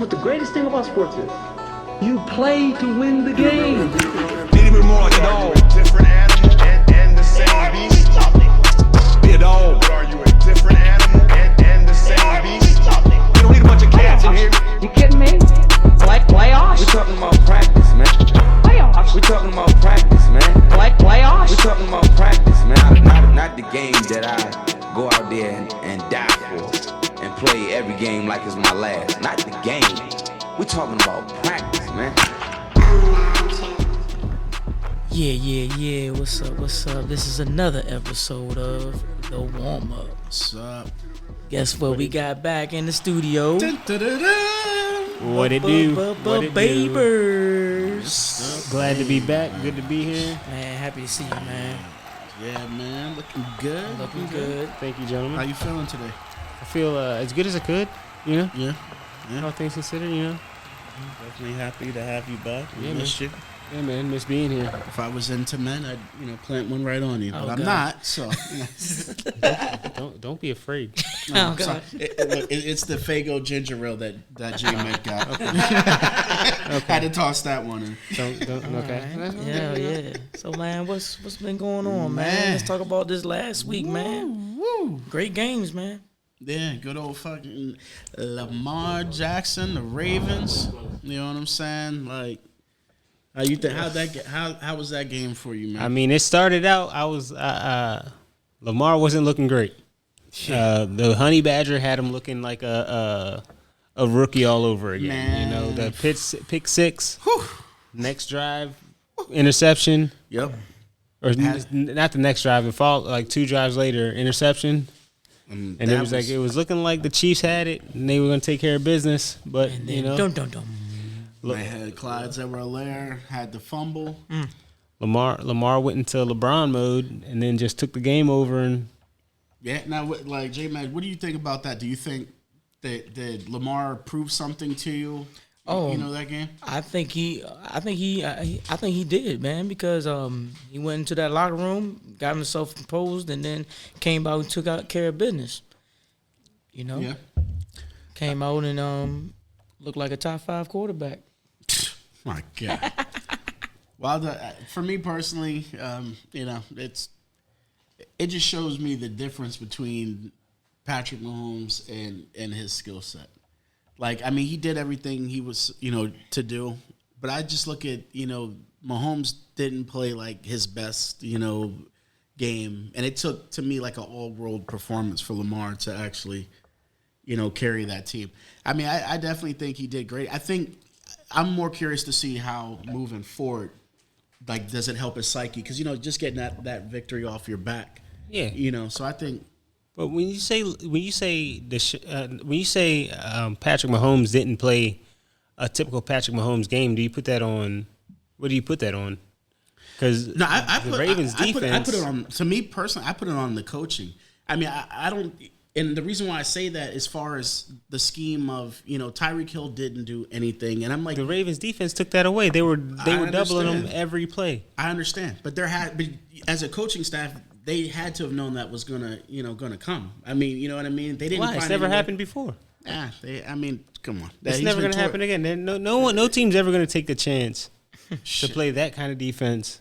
what the greatest thing about sports is. You play to win the game. Need to be more like a dog. Different animal and the same beast. Be a dog. But are you a different animal and the same beast? You don't need a bunch of cats in here. You kidding me? Playoffs? We talking about practice, man. Playoffs? We talking about practice, man. Playoffs? We talking about practice, man. Not the game that I go out there and die for and play every game like it's my last. Not the game. We talking about practice, man. Yeah. What's up? This is another episode of The Warm Up. What's up? Guess what we got back in the studio? What it do? Babers. Glad to be back. Good to be here. Man, happy to see you, man. Yeah, man. Looking good. Looking good. Thank you, gentlemen. How you feeling today? I feel as good as I could, you know? Yeah. All things considered, you know? Definitely happy to have you back. We Yeah, missed you. Yeah, man. Miss being here. If I was into men, I'd plant one right on you, but Oh, I'm God. not. So Don't be afraid. Oh, sorry. God. It's the Faygo ginger ale that J Mac got. Had to toss that one in. Don't okay. Yeah. So, man, what's been going on, man? Let's talk about this last week, man. Woo. Great games, man. Yeah, good old fucking Lamar Jackson, the Ravens. You know what I'm saying? Like, how you think? How was that game for you, man? I mean, it started out, Lamar wasn't looking great. The Honey Badger had him looking like a rookie all over again. Man. You know, the pick six, Whew. next drive, interception, Yep. or not the next drive, it followed like 2 drives later, interception. And it was looking like the Chiefs had it and they were going to take care of business, but And then, you know, dun. They had Clyde Edwards-Helaire, had the fumble. Lamar went into LeBron mode and then just took the game over. And Yeah. Now, like J-Mac, what do you think about that? Do you think that Lamar proved something to you? Oh. You know that game? I think he did, man, because he went into that locker room, got himself composed, and then came out and took out care of business. You know, Yeah. came out and looked like a top 5 quarterback. My God. Well, for me personally, it just shows me the difference between Patrick Mahomes and his skill set. Like, I mean, he did everything he was, to do. But I just look at, Mahomes didn't play like his best, game. And it took, to me, like an all-world performance for Lamar to actually, carry that team. I mean, I definitely think he did great. I think I'm more curious to see how moving forward, like, does it help his psyche? Because, just getting that victory off your back. yeah, So I think. but when you say Patrick Mahomes didn't play a typical Patrick Mahomes game, do you put that on? What do you put that on? Because No, I the put Ravens defense. I put it on. To me personally, I put it on the coaching. I mean, I don't. And the reason why I say that, as far as the scheme of, Tyreek Hill didn't do anything, and I'm like, The Ravens defense took that away. They were doubling them understand. every play. I understand, but as a coaching staff, they had to have known that was gonna come. I mean, you know what I mean? They didn't. Why? It's find never any way- happened before. I mean, come on. It's He's never been going to happen again. No team's ever going to take the chance to play that kind of defense.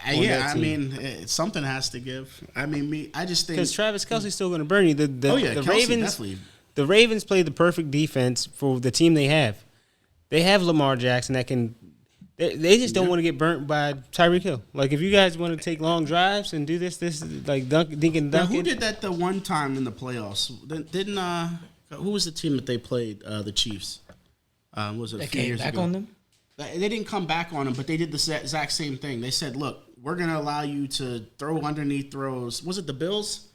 Yeah, that I team. mean, something has to give. I mean, I just think Because Travis Kelce's still going to burn you. The Kelce Ravens, definitely. the Ravens play the perfect defense for the team they have. They have Lamar Jackson that can. They just don't want to get burnt by Tyreek Hill. Like, if you guys want to take long drives and do this like Duncan. Now, who did that the one time in the playoffs? Didn't who was the team that they played? The Chiefs. Was it a They few came years back ago? on them. They didn't come back on them, but they did the exact same thing. They said, "Look, we're going to allow you to throw underneath throws." Was it the Bills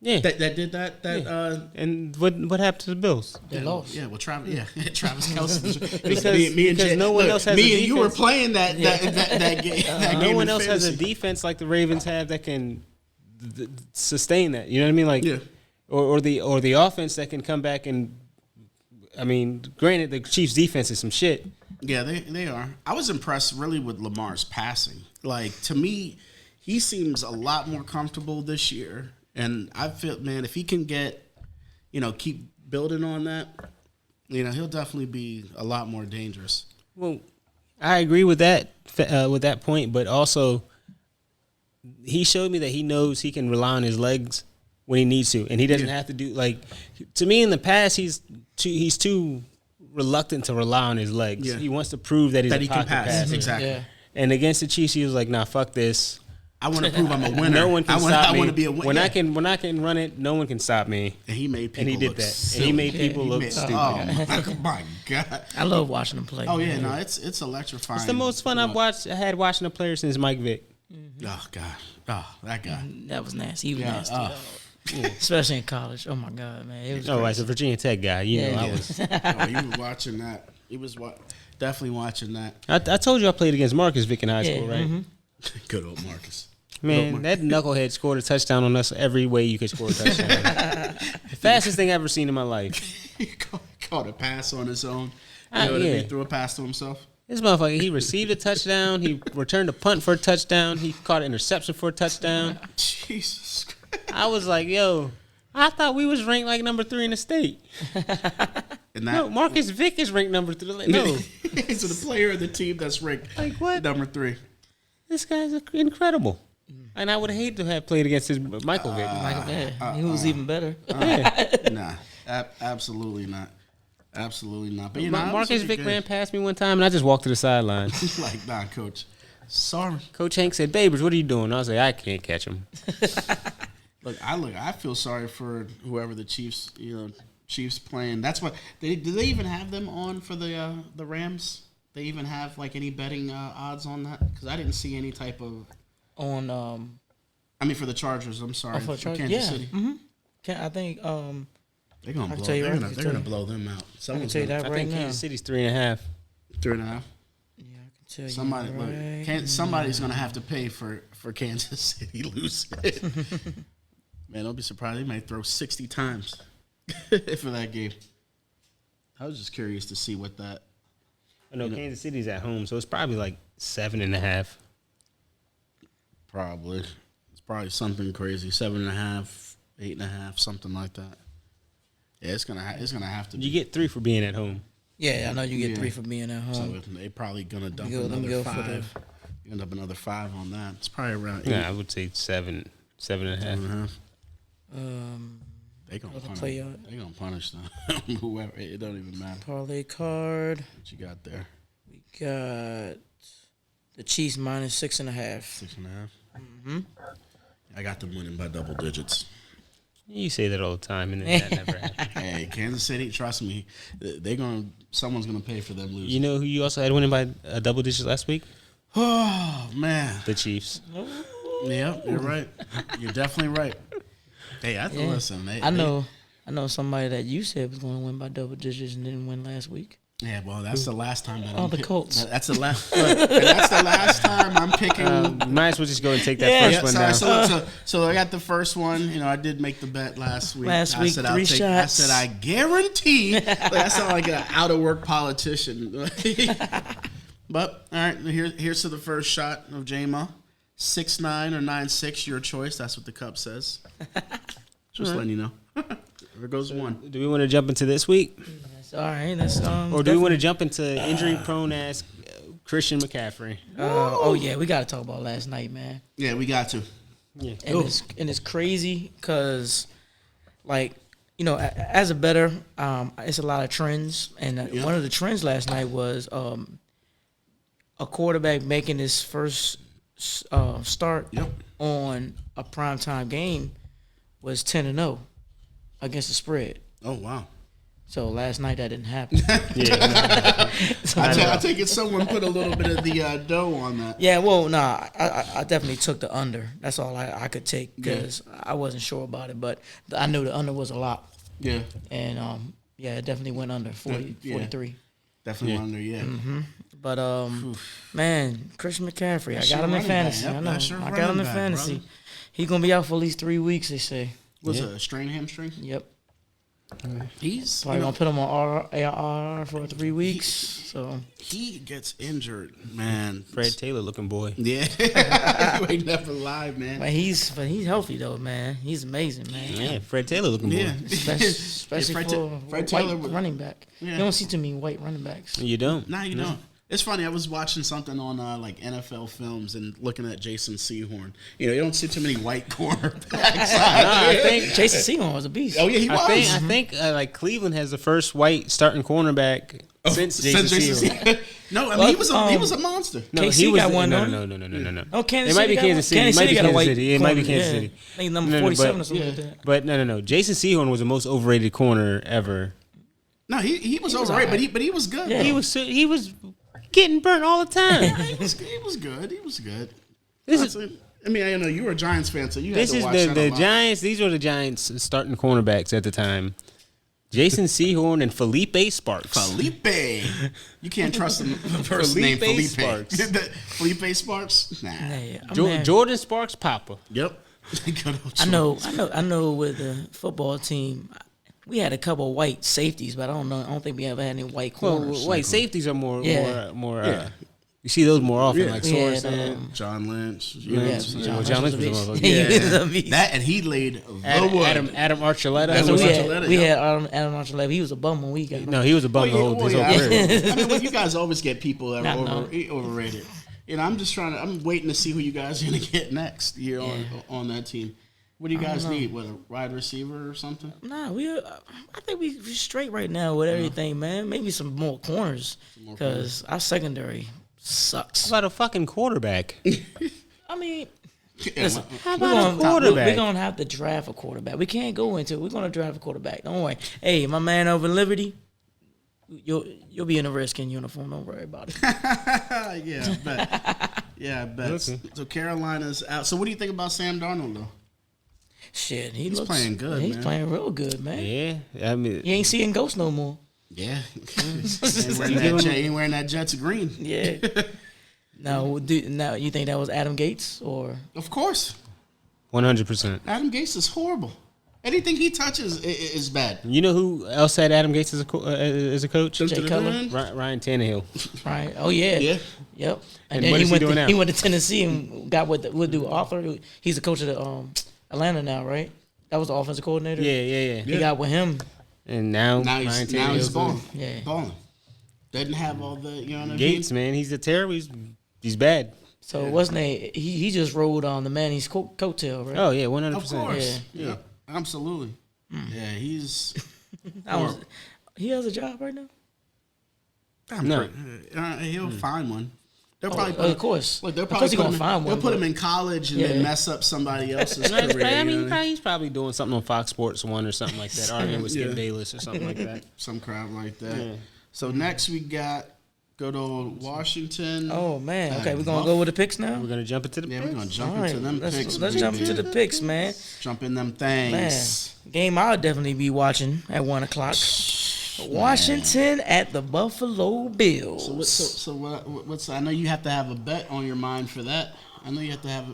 Yeah. that did that? Yeah. And what happened to the Bills? They lost. Yeah, well, Travis Kelce. Because no one else has me a and you were defense. playing that game. That No game one in else has a fantasy. defense like the Ravens have that can sustain that. You know what I mean? Like, Yeah. or the offense that can come back and. I mean, granted, the Chiefs' defense is some shit. Yeah, they are. I was impressed really with Lamar's passing. Like, to me, he seems a lot more comfortable this year. And I feel, man, if he can keep building on that, You know, he'll definitely be a lot more dangerous. Well, I agree with that point, but also he showed me that he knows he can rely on his legs when he needs to, and he doesn't have to do like. To me, in the past, he's too reluctant to rely on his legs. Yeah. He wants to prove that he's That a he can pocket pass. passer. Exactly. Yeah. And against the Chiefs, he was like, "Nah, fuck this. I want to prove I'm a winner. No one can stop I me. want to be a winner. When I can run it, no one can stop me." And he made people And he did look that. silly. And he made people He look made- stupid. Oh my god. I love watching him play. Oh yeah, man. no, it's electrifying. It's the most fun I've had watching a player since Mike Vick. Oh god. Oh, that guy. That was nasty. He was Yeah, nasty. oh. Especially in college. Oh my God, man. It was Oh, crazy. as a Virginia Tech guy, you know, Yeah, I yeah. was. Oh, he was watching that. He was definitely watching that. I told you I played against Marcus Vick in high Yeah, school, right? mhm. Good old Marcus. Man, that knucklehead scored a touchdown on us every way you could score a touchdown. The fastest thing I've ever seen in my life. He caught a pass on his own. Ah, You know, yeah. He threw a pass to himself. This motherfucker, he received a touchdown. He returned a punt for a touchdown. He caught an interception for a touchdown. Jesus Christ. I was like, yo, I thought we was ranked like number 3 in the state. And No, Marcus Vick is ranked number 3. No, He's the player of the team that's ranked Like what? number 3. this guy's incredible. And I would hate to have played against his Michael Vick. Michael, yeah, he was even better. Nah, absolutely not. Absolutely not. But you know, I was Marcus pretty Vick good. ran past me one time, and I just walked to the sideline. Like, nah, coach. Sorry. Coach Hank said, "Babers, what are you doing?" I was like, "I can't catch him." I feel sorry for whoever the Chiefs, Chiefs playing. That's what do they even have them on for the Rams? They even have like any betting odds on that? Because I didn't see any type of. On I mean, for the Chargers. I'm sorry, for for Chargers? Kansas Yeah. City. I think They're gonna blow. tell you They're right, gonna, I can they're tell gonna you. blow them out. Someone's tell you gonna, that I right think now. Kansas City's 3.5. 3.5. Yeah, I can tell you. Somebody right look. Somebody's gonna have to pay for Kansas City losing. Man, don't be surprised. They might throw 60 times for that game. I was just curious to see what that. I know Kansas City's at home, so it's probably like 7.5. Probably. It's probably something crazy. 7.5, 8.5, something like that. Yeah, it's gonna have to. You get 3 for being at home. Yeah, I know you get Yeah. 3 for being at So home. they probably gonna dump Let me another go for 5. You end up another 5 on that. It's probably around 8. Yeah, I would say 7.5. 7.5. They Other gonna play punish. They gonna punish them. Whoever. It don't even matter Parlay card. what you got there. We got the Chiefs minus 6.5. 6.5. Mm-hmm. I got them winning by double digits. You say that all the time, and then that never happens. Hey, Kansas City, trust me, someone's gonna pay for them losing. You know who you also had winning by double digits last week? Oh man, The Chiefs. yeah, you're right. You're definitely right. Hey, I Yeah. listen. I know somebody that you said was going to win by double digits and didn't win last week. Yeah, well, that's the last time that Oh, I'm the pick- Colts. That's the last. and that's the last time I'm picking. Might as well just go and take that Yeah. first one sorry, down. so I got the first one. I did make the bet last week. Last week, said, 3 I shots. said I guarantee. I sound like an out of work politician. But all right, here's to the first shot of J-Ma. 6'9" or 9'6", your choice. That's what the cup says. Just letting you know. There goes one. Do we want to jump into this week? That's all right. That's Or do we want to jump into injury-prone ass Christian McCaffrey? oh yeah, we got to talk about last night, man. Yeah, we got to. Yeah. And it's crazy because, like, as a bettor, it's a lot of trends, and one of the trends last night was a quarterback making his first start on a primetime game was 10-0 against the spread. Oh, wow. So last night that didn't happen. Yeah. I take it someone put a little bit of the dough on that. Yeah, well, nah, I definitely took the under. That's all I could take because I wasn't sure about it, but I knew the under was a lot. Yeah, And, it definitely went under 40, Yeah. 43. definitely under, yeah. But, man, Christian McCaffrey, I That's got your him in running back. fantasy. Yep, I know. that's your I got him running in back, fantasy. brother. He's going to be out for at least 3 weeks, they say. Was it a strained hamstring? Yep. He's Probably gonna put him on AR for 3 weeks. So he gets injured, man. Fred Taylor looking boy. Yeah, you ain't never lied, man. but he's healthy though, man. He's amazing, man. Yeah, Fred Taylor looking Yeah, boy. Especially Fred for Ta- a Fred white Taylor would- running back. Yeah. You don't see too many white running backs. You don't? Nah, you don't. It's funny. I was watching something on like NFL films and looking at Jason Sehorn. You know, you don't see too many white cornerbacks. I think Jason Seymour was a beast. Oh yeah, he was. I think like Cleveland has the first white starting cornerback since Jason Sehorn. Sehorn. No, I mean he was a monster. No, KC he was got one, no, don't no, no, no, no, no, no. Oh, Kansas It might City be got Kansas one? City. It Kansas might be City got a Kansas white City. It might be corner, Kansas yeah. City. I think number No, 47 or something like that. But no. Jason Sehorn was the most overrated corner ever. No, he was overrated, alright. but he was good. Yeah. He was getting burnt all the time. He was good. He was good. This Honestly, I mean, I know you were a Giants fan, so you had This to is watch the that a lot. Giants. These were the Giants starting cornerbacks at the time. Jason Sehorn and Felipe Sparks. Felipe. You can't trust the person named Felipe Felipe. Sparks. Felipe Sparks? Nah. Yeah, Jordan Sparks Papa. Yep. Good old I know. With the football team, we had a couple white safeties, but I don't think we ever had any white corners. Well, white safeties are more. Yeah. You see those more often, Yeah. like We had, Sorensen. John Lynch. John Lynch was a motherfucker. He was Yeah. a beast. That and he laid the wood. Adam Archuleta. That's So what we Archuleta, had, we yeah. had Adam Archuleta. He was a bum when we got him. No, he was a bum his whole career. I mean, well, you guys always get people that are No. overrated. You know, I'm waiting to see who you guys are going to get next year on that team. What do you guys need? What, a wide receiver or something? Nah, I think we straight right now with everything, man. Maybe some more corners because our secondary sucks. How about a fucking quarterback? I mean, Yeah, listen, How we're about a gonna, quarterback? we're gonna have to draft a quarterback. We can't go into it. We're gonna draft a quarterback. Don't worry. Hey, my man over in Liberty, you'll be in a Redskin uniform. Don't worry about it. yeah, I bet. Yeah, I bet. Okay. So Carolina's out. So what do you think about Sam Darnold, though? Shit, He's looks playing good, He's man. playing real good, man. Yeah, I mean, You ain't seeing ghosts no more. Yeah. ain't wearing that Jets green. Yeah. now you think that was Adam Gates or? Of course. 100%. Adam Gase is horrible. Anything he touches is bad. You know who else had Adam Gates as a coach? Jay Cutler. Ryan Tannehill. Right. Oh yeah. Yeah. Yep. And then what he is he went doing to, now? he went to Tennessee and got with Arthur. He's the coach of the Atlanta now, right? That was the offensive coordinator. Yeah. He got with him. And now Now Ryan he's Tannehill's balling. Yeah. Balling. Doesn't have all the, you know what I Gates, mean? man, he's a terror. He's bad. So wasn't they? He just rode on the Manny's coattail, right? Oh yeah, 100%. Of course. Yeah. Absolutely. Yeah, he's. He has a job right now. No. He'll find one. They'll Of course. Look, they'll Of course probably he put gonna him, find they'll one. put but- him in college and Yeah. then mess up somebody else's I career. mean, you know? he's probably doing something on Fox Sports 1 or something like that, arguing with Skip Yeah. Bayless or something like that. Some crap like that. Yeah. So next we got good old Washington. Oh man. Okay, we're gonna go with the picks now. We're gonna jump into the Yeah, we're gonna jump All right, into them let's picks. jump baby. into the picks, man. Jump in them Man, things. game I'll definitely be watching at 1:00. Washington at the Buffalo Bills. So what's? I know you have to have a bet on your mind for that. I know you have to have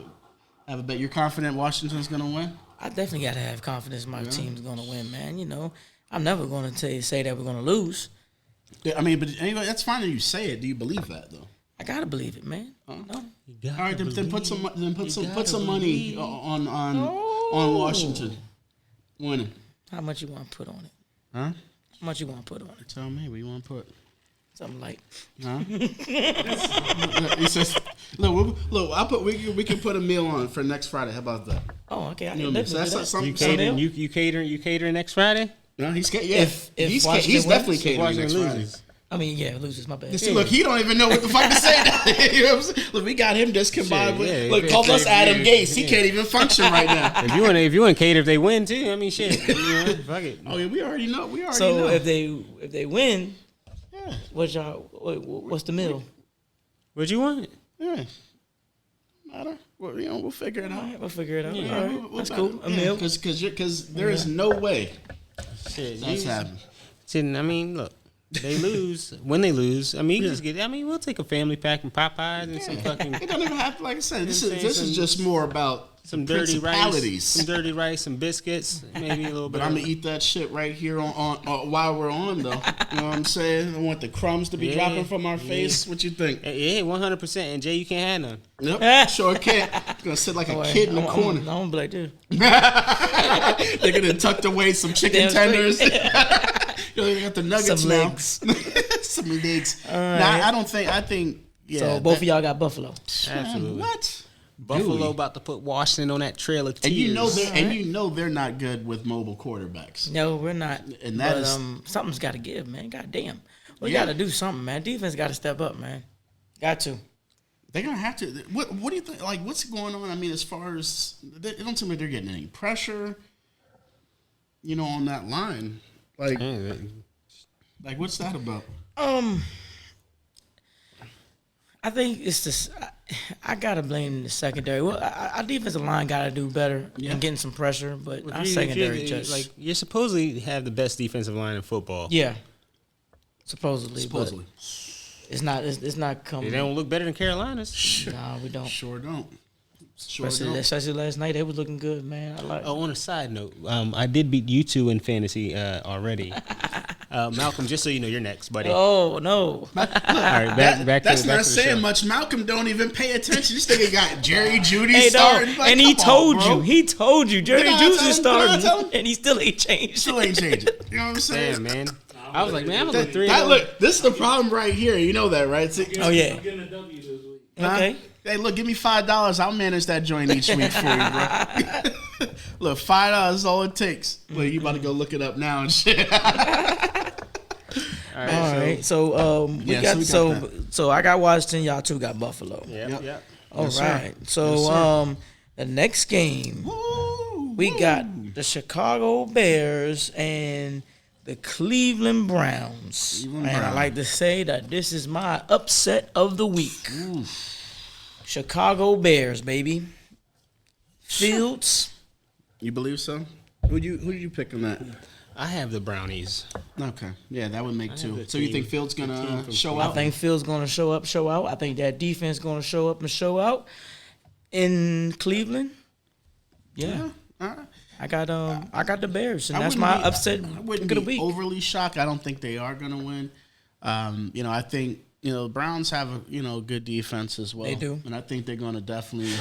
a bet. You're confident Washington's gonna win? I definitely got to have confidence my team's going to win, man. You know, I'm never going to say that we're going to lose. I mean, but anyway, that's fine if you say it. Do you believe that though? I got to believe it, man. No. All right, then put some money on Washington winning. How much you want to put on it? Huh? How much you want to put on it? Tell me what you want to put. Something like, Huh? He says, look, we can put a meal on for next Friday. How about that? oh, okay. I You know can what I mean? So definitely that's do like that. something. You catering next Friday? No, he's yeah. If he's Washington he's definitely wins, catering Washington next Friday. loses. I mean, yeah, loses my bad. See, look, he don't even know what the fuck to say now. You know what I'm saying? Look, we got him discombobulated. Shit, yeah, Look, yeah, call us yeah, Adam yeah, Gase. He can't even function right now. If you want to cater if they win too, I mean shit. You know, fuck it. Oh yeah, we already know. So know. if they win, yeah, what's the meal? What you want? yeah, matter. Well, we'll figure it All out. right, we'll figure it out. Yeah, All right, we'll that's battle. cool. A meal. Because there is no way Shit, that's you- happening. shit, I mean, look. They lose. When they lose, I mean, you just get. I mean, we'll take a family pack and Popeyes and some fucking It don't even have to, like I said, this You know what I'm is saying? just more about some dirty rice, principalities. some biscuits, maybe a little bit. But I'm gonna eat that shit right here on while we're on though. You know what I'm saying? I want the crumbs to be dropping from our face. What you think? Yeah, 100%. And Jay, you can't have none. Yep, sure can't. Gonna sit like a kid in the corner. I'm gonna be like, dude. They're gonna tucked away some chicken Damn tenders. You know, they got the nuggets Some now. legs. Some legs. right. Nah, I don't think. I think. Yeah. So both of y'all got Buffalo. Absolutely. What? Buffalo Dewey. about to put Washington on that trail of tears. And you know they're not good with mobile quarterbacks. No, we're not. And that but, is- something's got to give, man. God damn. We Yeah. got to do something, man. Defense got to step up, man. Got to. They're gonna have to. What do you think? Like, what's going on? I mean, as far as it don't seem like they're getting any pressure. You know, on that line, like what's that about? I think it's this. I gotta blame the secondary. Well, our defensive line gotta do better in getting some pressure, but our secondary just like you're supposedly have the best defensive line in football. yeah, supposedly. Supposedly, But it's not. It's not coming. They don't look better than Carolina's. Nah, we don't. sure don't. Sure Especially last night, they was looking good, man. I like. Oh, on a side note, I did beat you two in fantasy already. Malcolm, just so you know, you're next, buddy. Oh no! All right, back That's to not the saying show. much. Malcolm don't even pay attention. This nigga got Jerry Judy Hey, no, starting. Like, and he come told on, bro. you. He told you. Jerry Did I Juice tell is him? Did I tell starting, him? and he still ain't changed. Still ain't changing. You know what I'm saying? Damn, man. I was like, man, I'm gonna go 3. Look, this is the problem right here. You know that, right? Oh yeah. Getting a W this week. Huh? Okay. Hey, look, give me $5. I'll manage that joint each week for you, bro. Look, $5 is all it takes. Look, you about to go look it up now and shit. All right. So we Yeah, got so we got so I got Washington. Y'all two got Buffalo. Yep. All Yes, sir. right. So the next game we got the Chicago Bears and the Cleveland Browns. Cleveland and I Browns. like to say that this is my upset of the week. Chicago Bears, baby. Fields. You believe so? Who did you pick on that? I have the Brownies. Okay, yeah, that would make two. the So you team- think Fields the team gonna from show I up? think Fields going to show up, show out. I think that defense going to show up and show out in Cleveland. Yeah. I got the Bears, and I that's wouldn't my be- upset I pick wouldn't of the be week. overly shocked. I don't think they are gonna win. You know, I think the Browns have a good defense as well. They do. and I think they're gonna definitely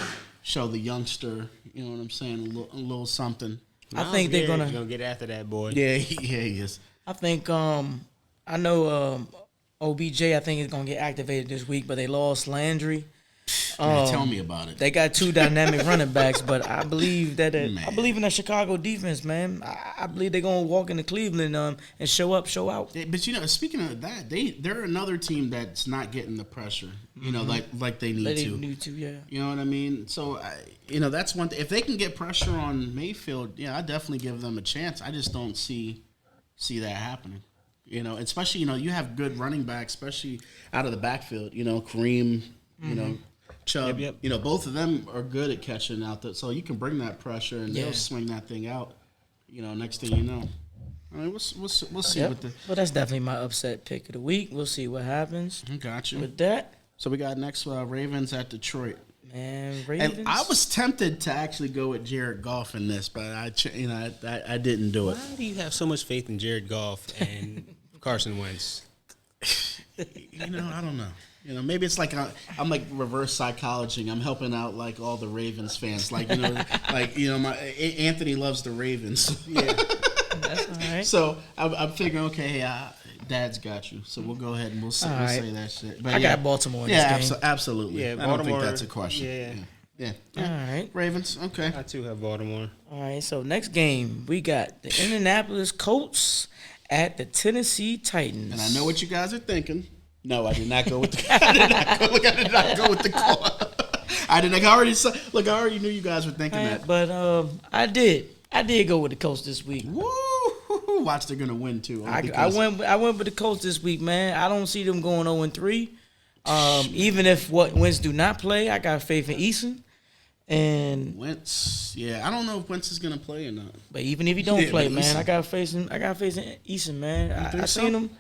show the youngster. You know what I'm saying? A little something. I think they're Garrett's gonna. get after that boy. Yeah, he is. I think I know OBJ. I think is gonna get activated this week, but they lost Landry. Man, tell me about it. They got two dynamic running backs, but I believe that I Man. believe in that Chicago defense, man. I believe they're gonna walk into Cleveland and show up, show out. But speaking of that, they're another team that's not getting the pressure. You know, like they need They to. need to, yeah. You know what I mean? So, that's one thing. If they can get pressure on Mayfield, yeah, I definitely give them a chance. I just don't see that happening. You know, especially, you have good running backs, especially out of the backfield. You know, Kareem, Chubb. Yep. You know, both of them are good at catching out there. So you can bring that pressure and Yeah. they'll swing that thing out. You know, next thing you know. I mean, we'll see Yep. what the. But that's definitely my upset pick of the week. We'll see what happens Got you. with that. So we got next Ravens at Detroit. Man, Ravens. And I was tempted to actually go with Jared Goff in this, but I didn't do it. Why do you have so much faith in Jared Goff and Carson Wentz? I don't know. Maybe it's like I'm like reverse psychology. I'm helping out like all the Ravens fans. Like my Anthony loves the Ravens. Yeah. That's all right. So I'm figuring, okay, Dad's got you. So we'll go ahead and we'll say that shit. But I got Baltimore in Yeah, this game. absolutely. Yeah, I don't think Baltimore, that's a question. yeah. Yeah. All right. Ravens. Okay. I too have Baltimore. All right, so next game, we got the Indianapolis Colts at the Tennessee Titans. And I know what you guys are thinking. No, I did not go with the. I did not go with the call. I didn't. I already knew you guys were thinking that. But I did go with the Colts this week. Woo! Watch, they're gonna win too. I went with the Colts this week, man. I don't see them going 0-3. Even if Wentz do not play, I got faith in Eason. And Wentz. Yeah, I don't know if Wentz is gonna play or not. but even if he don't Yeah, play, but man, Eason. I got faith in Eason, man. I think so? seen him.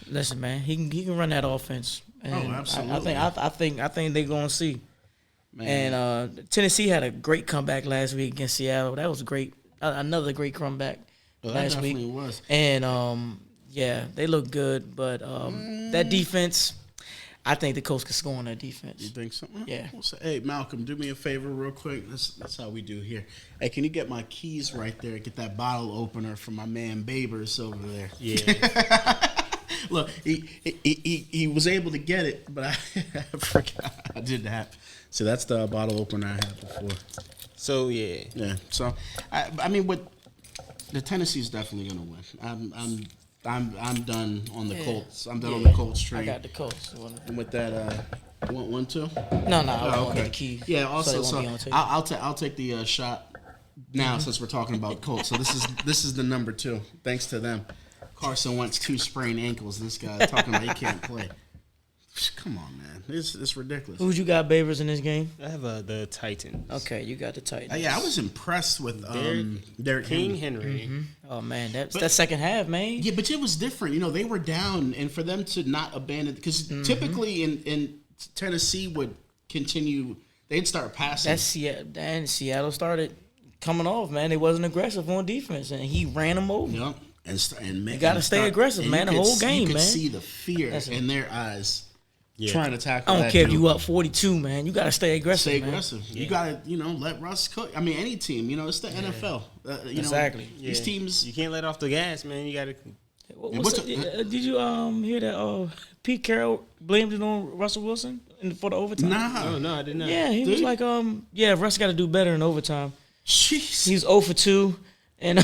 Listen, man, he can run that offense. And absolutely. I think they're gonna see. Man. And Tennessee had a great comeback last week against Seattle. That was great. Another great comeback That last week. definitely was. And yeah, they look good, but that defense, I think the Colts can score on that defense. You think so? Yeah. Well, so, hey, Malcolm, do me a favor real quick. That's how we do here. Hey, can you get my keys right there? Get that bottle opener from my man Babers over there. Yeah. Look, he was able to get it, but I forgot I did that. So that's the bottle opener I had before. So yeah. Yeah. So I mean, what the Tennessee's definitely gonna win. I'm done on the Colts. I'm done on the Colts train. I got the Colts. And with that, 1-2. No, I want the keys. Yeah. Also, so so they won't be on tape. I'll take the shot now since we're talking about Colts. So this is the number 2. Thanks to them. Carson Wentz 2 sprained ankles. This guy talking about he can't play. Come on, man. It's ridiculous. Who'd you got, Babers, in this game? I have the Titans. Okay, you got the Titans. Yeah, I was impressed with Derrick King Henry. Henry. Oh man, that second half, man. Yeah, but it was different. You know, they were down, and for them to not abandon, because typically in Tennessee would continue, they'd start passing. Seattle started coming off, man. They wasn't aggressive on defense, and he ran them over. Yep. And You gotta stay aggressive, man, the whole game, you could man. see the fear in their eyes trying to tackle. I don't that care if dude. you up 42, man. You gotta stay aggressive. Stay man. aggressive. You gotta, let Russ cook. I mean, any team. It's the NFL. Exactly. These teams. You can't let off the gas, man. You gotta. Did you hear that? Pete Carroll blamed it on Russell Wilson for the overtime. Nah. No, I did not. Yeah, he was like, Russ got to do better in overtime. Jeez. He was 0 for 2, and I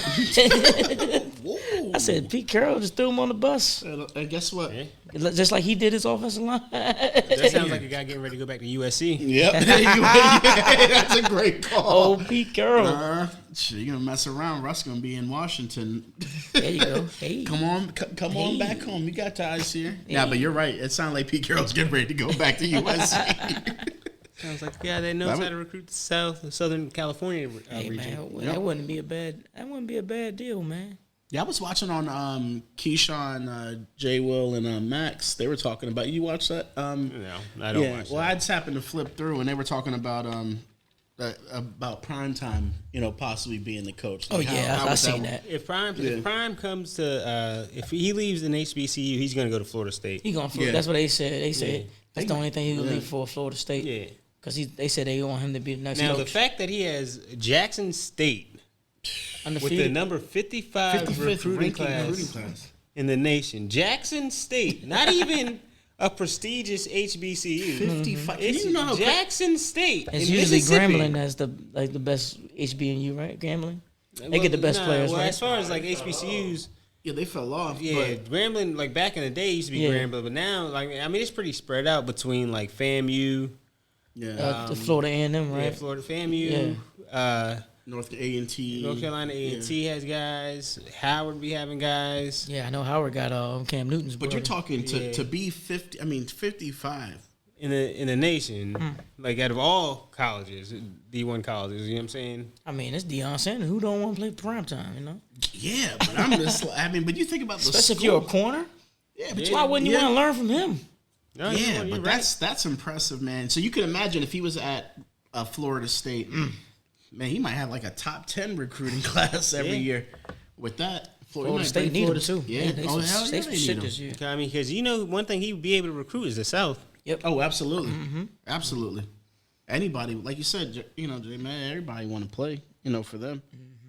said Pete Carroll just threw him on the bus, And guess what? Yeah. just like he did his offensive line. That sounds like a guy getting ready to go back to USC. Yep. That's a great call. Oh, Pete Carroll. You're gonna mess around. Russ gonna be in Washington. There you go. Hey. Come on back home. You got ties here. Yeah, but you're right. It sounded like Pete Carroll's getting ready to go back to USC. Sounds like a guy that knows how to recruit the Southern California Hey region. man, that wouldn't be a bad deal, man. Yeah, I was watching on Keyshawn, J. Will, and Max. They were talking about. You watch that? No, I don't watch Well, that. I just happened to flip through, and they were talking about Primetime, possibly being the coach. Oh Like, yeah, how I would seen work? that. If Prime comes to if he leaves in HBCU, he's going to go to Florida State. He gonna. Yeah. That's what they said. They said that's the only thing he would leave for Florida State. Yeah. Because they said they want him to be the next Now coach. the fact that he has Jackson State with the Undefeated. number 55 55th recruiting ranking class recruiting class. in the nation, Jackson State, not even a prestigious HBCU. 55. It's You know how Jackson State. It's in usually Mississippi. Grambling that's the best HBNU, right? Grambling. They get the best players, well, right? as far as like HBCUs, Yeah, they fell off. yeah, But Grambling, like back in the day, used to be Yeah. Grambling, but now, it's pretty spread out between like FAMU, yeah, The Florida A&M, right? yeah, Florida FAMU, North A&T. North Carolina A&T has guys, Howard be having guys. Yeah, I know Howard got Cam Newton's But brother. you're talking Yeah. to be 50. I mean, 55. In the nation, like out of all colleges, D1 colleges, you know what I'm saying? I mean, it's Deion Sanders. Who don't want to play primetime, you know? Yeah, but I'm just. But you think about the Especially if school. you're a corner. Yeah, but Why wouldn't you want to learn from him? No, Yeah, you're but right. that's impressive, man. So you can imagine if he was at Florida State, man, he might have like a top 10 recruiting class every year. With that, Florida State need him too. Yeah, they oh some, hell they yeah, some they shit need this him. year. I mean, because one thing he would be able to recruit is the South. Yep. Oh, absolutely, absolutely. Anybody, like you said, man, everybody want to play, for them.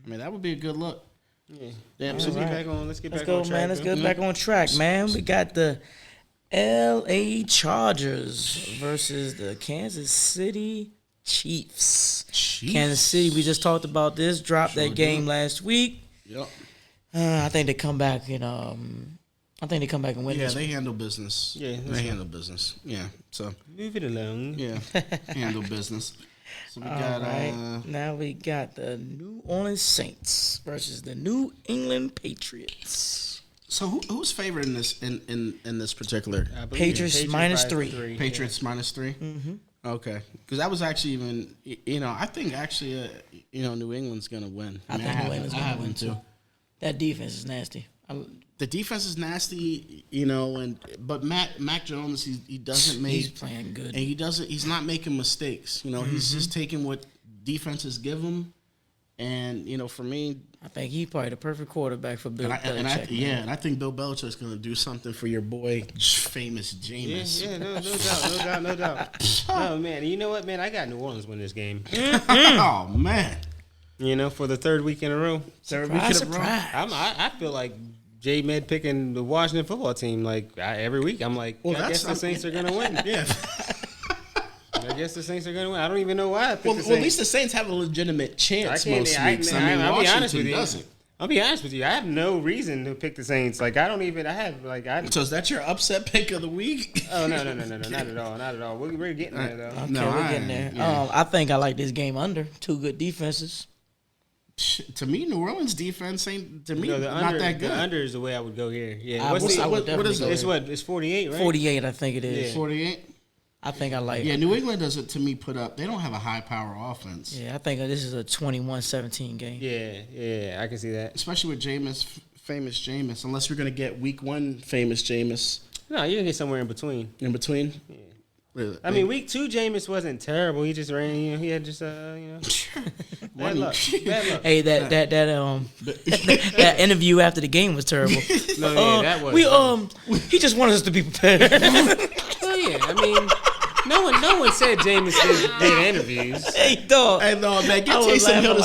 I mean, that would be a good look. Yeah. Damn, Let's so get back on. Let's Let's back go, on track. man. Let's though. get back on track, man. We got the L.A. Chargers versus the Kansas City Chiefs. Kansas City, we just talked about this. Dropped that game last week. Yep. I think they come back and win Yeah, this. they handle business. Yeah, that's they handle business. Yeah, so Leave it alone. yeah, handle business. So we All got right. Now we got the New Orleans Saints versus the New England Patriots. So who's favored in this in this particular? I believe Patriots minus by 3. Patriots minus 3. Mm-hmm. Okay, because that was actually even I think actually New England's gonna win. I think New England's I gonna have win them too. That defense is nasty. the defense is nasty, but Mac Jones, he doesn't make. He's playing good. And he's not making mistakes. He's just taking what defenses give him. And, for me, I think he's probably the perfect quarterback for Bill Belichick. and I think Bill Belichick's going to do something for your boy, famous Jameis. Yeah, no doubt. Oh, man. You know what, man? I got New Orleans win this game. Oh, man. For the third week in a row. Surprise. I feel like J-Med picking the Washington football team every week. I'm like, I guess the Saints are going to win. Yeah. I guess the Saints are going to win. I don't even know why I picked the Saints. Well, at least the Saints have a legitimate chance most weeks. I'll be honest with you. Doesn't. I'll be honest with you. I have no reason to pick the Saints. So is that your upset pick of the week? Oh, no. Not at all. We're getting there, though. Okay, we're getting there. Yeah. I think I like this game under. Two good defenses. To me, New Orleans defense ain't not that good. The under is the way I would go here. Yeah. What is it? It's 48, right? 48, I think it is. 48? I think I like. Yeah, New England doesn't, to me, put up. They don't have a high power offense. Yeah, I think this is a 21-17 game. Yeah, I can see that. Especially with famous Jameis. Unless we're gonna get week 1 famous Jameis. No, you're gonna get somewhere in between. In between. Yeah. Really? I mean, week 2 Jameis wasn't terrible. He just ran. He had just bad luck. Hey, that interview after the game was terrible. No, that was. He just wanted us to be prepared. Well, yeah, I mean. No one said Jameis did interviews. Hey, dog. Hey, no, man, get Taysom Hill to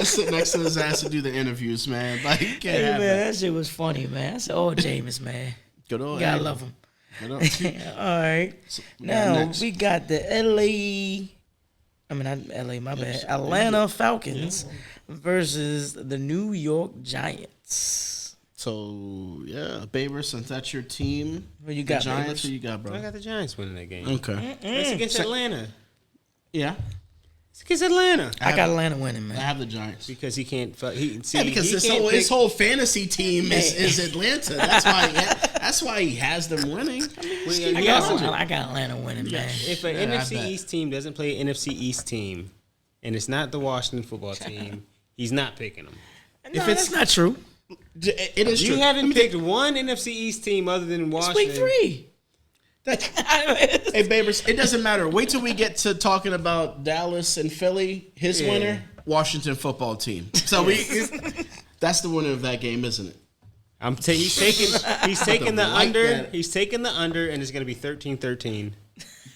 sit next to his ass to do the interviews, man. Like, you can't have that shit was funny, man. I said, Jameis, man. Good old. Gotta love him. Good old. All right. So now, we got the Atlanta Falcons versus the New York Giants. So, yeah, Baber, since that's your team, who you got, Giants, who you got, bro? I got the Giants winning that game. Okay. It's against Atlanta. Yeah. It's against Atlanta. I got Atlanta winning, man. I have the Giants. Because he can't. Because his whole fantasy team is Atlanta. That's why he has them winning. I got Atlanta winning, man. If an NFC East team doesn't play an NFC East team, and it's not the Washington football team, he's not picking them. No, that's not true. It is true. You haven't picked one NFC East team other than Washington. It's week 3. Hey, Babers, it doesn't matter. Wait till we get to talking about Dallas and Philly. His winner, Washington football team. So that's the winner of that game, isn't it? He's taking the under. He's taking the under, and it's going to be 13-13.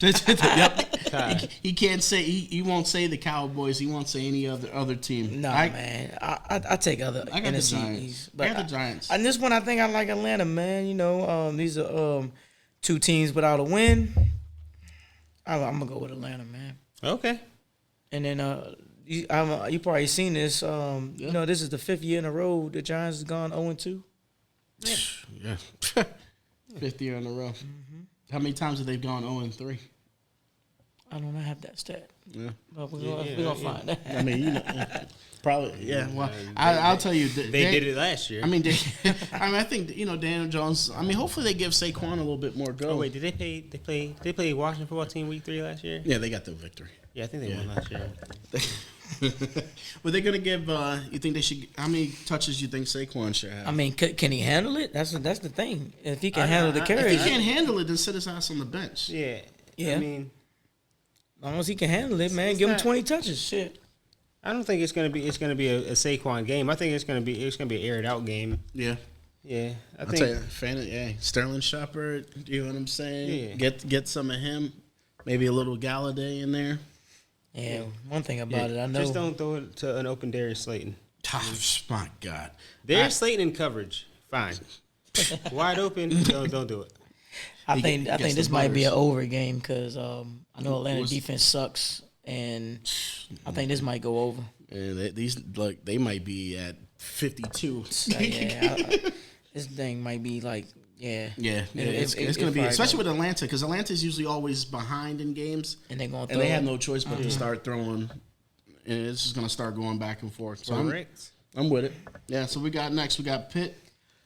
Yep. He can't say he won't say the Cowboys. He won't say any other team. No, man. I take other. I got NFC the Giants. I got the Giants. And this one, I think I like Atlanta, man. These are two teams without a win. I'm gonna go with Atlanta, man. Okay. And then you probably seen this. This is the 5th year in a row the Giants has gone 0-2. Yeah. 5th year in a row. Mm-hmm. How many times have they gone 0-3? I don't have that stat. Yeah. But we're gonna find that. I mean, probably. Yeah. Well, I'll tell you. They did it last year. I mean, I think Daniel Jones. I mean, hopefully they give Saquon a little bit more go. Oh wait, did they play Washington football team week 3 last year? Yeah, they got the victory. Yeah, I think they won last year. Were they gonna give? You think they should? How many touches do you think Saquon should have? I mean, can he handle it? That's the thing. If he can handle the carries, if he can't handle it, then sit his ass on the bench. Yeah. Yeah. I mean, as long as he can handle it, man, give him 20 touches. Shit. I don't think it's gonna be a Saquon game. I think it's gonna be an aired out game. Yeah. Yeah. I'll tell you, Sterling Shepard. You know what I'm saying? Yeah. Get some of him. Maybe a little Galladay in there. Yeah, one thing about it, I know. Just don't throw it to an open Darius Slayton. My God. Darius Slayton in coverage, fine. Wide open, don't do it. I think this might be an over game because I know Atlanta defense sucks, and I think this might go over. Yeah, they might be at 52. This thing might be like. Yeah. It's going to be, especially with Atlanta, because Atlanta's usually always behind in games, and they have no choice but to start throwing, and it's just going to start going back and forth. So I'm with it. Yeah. So we got Pitt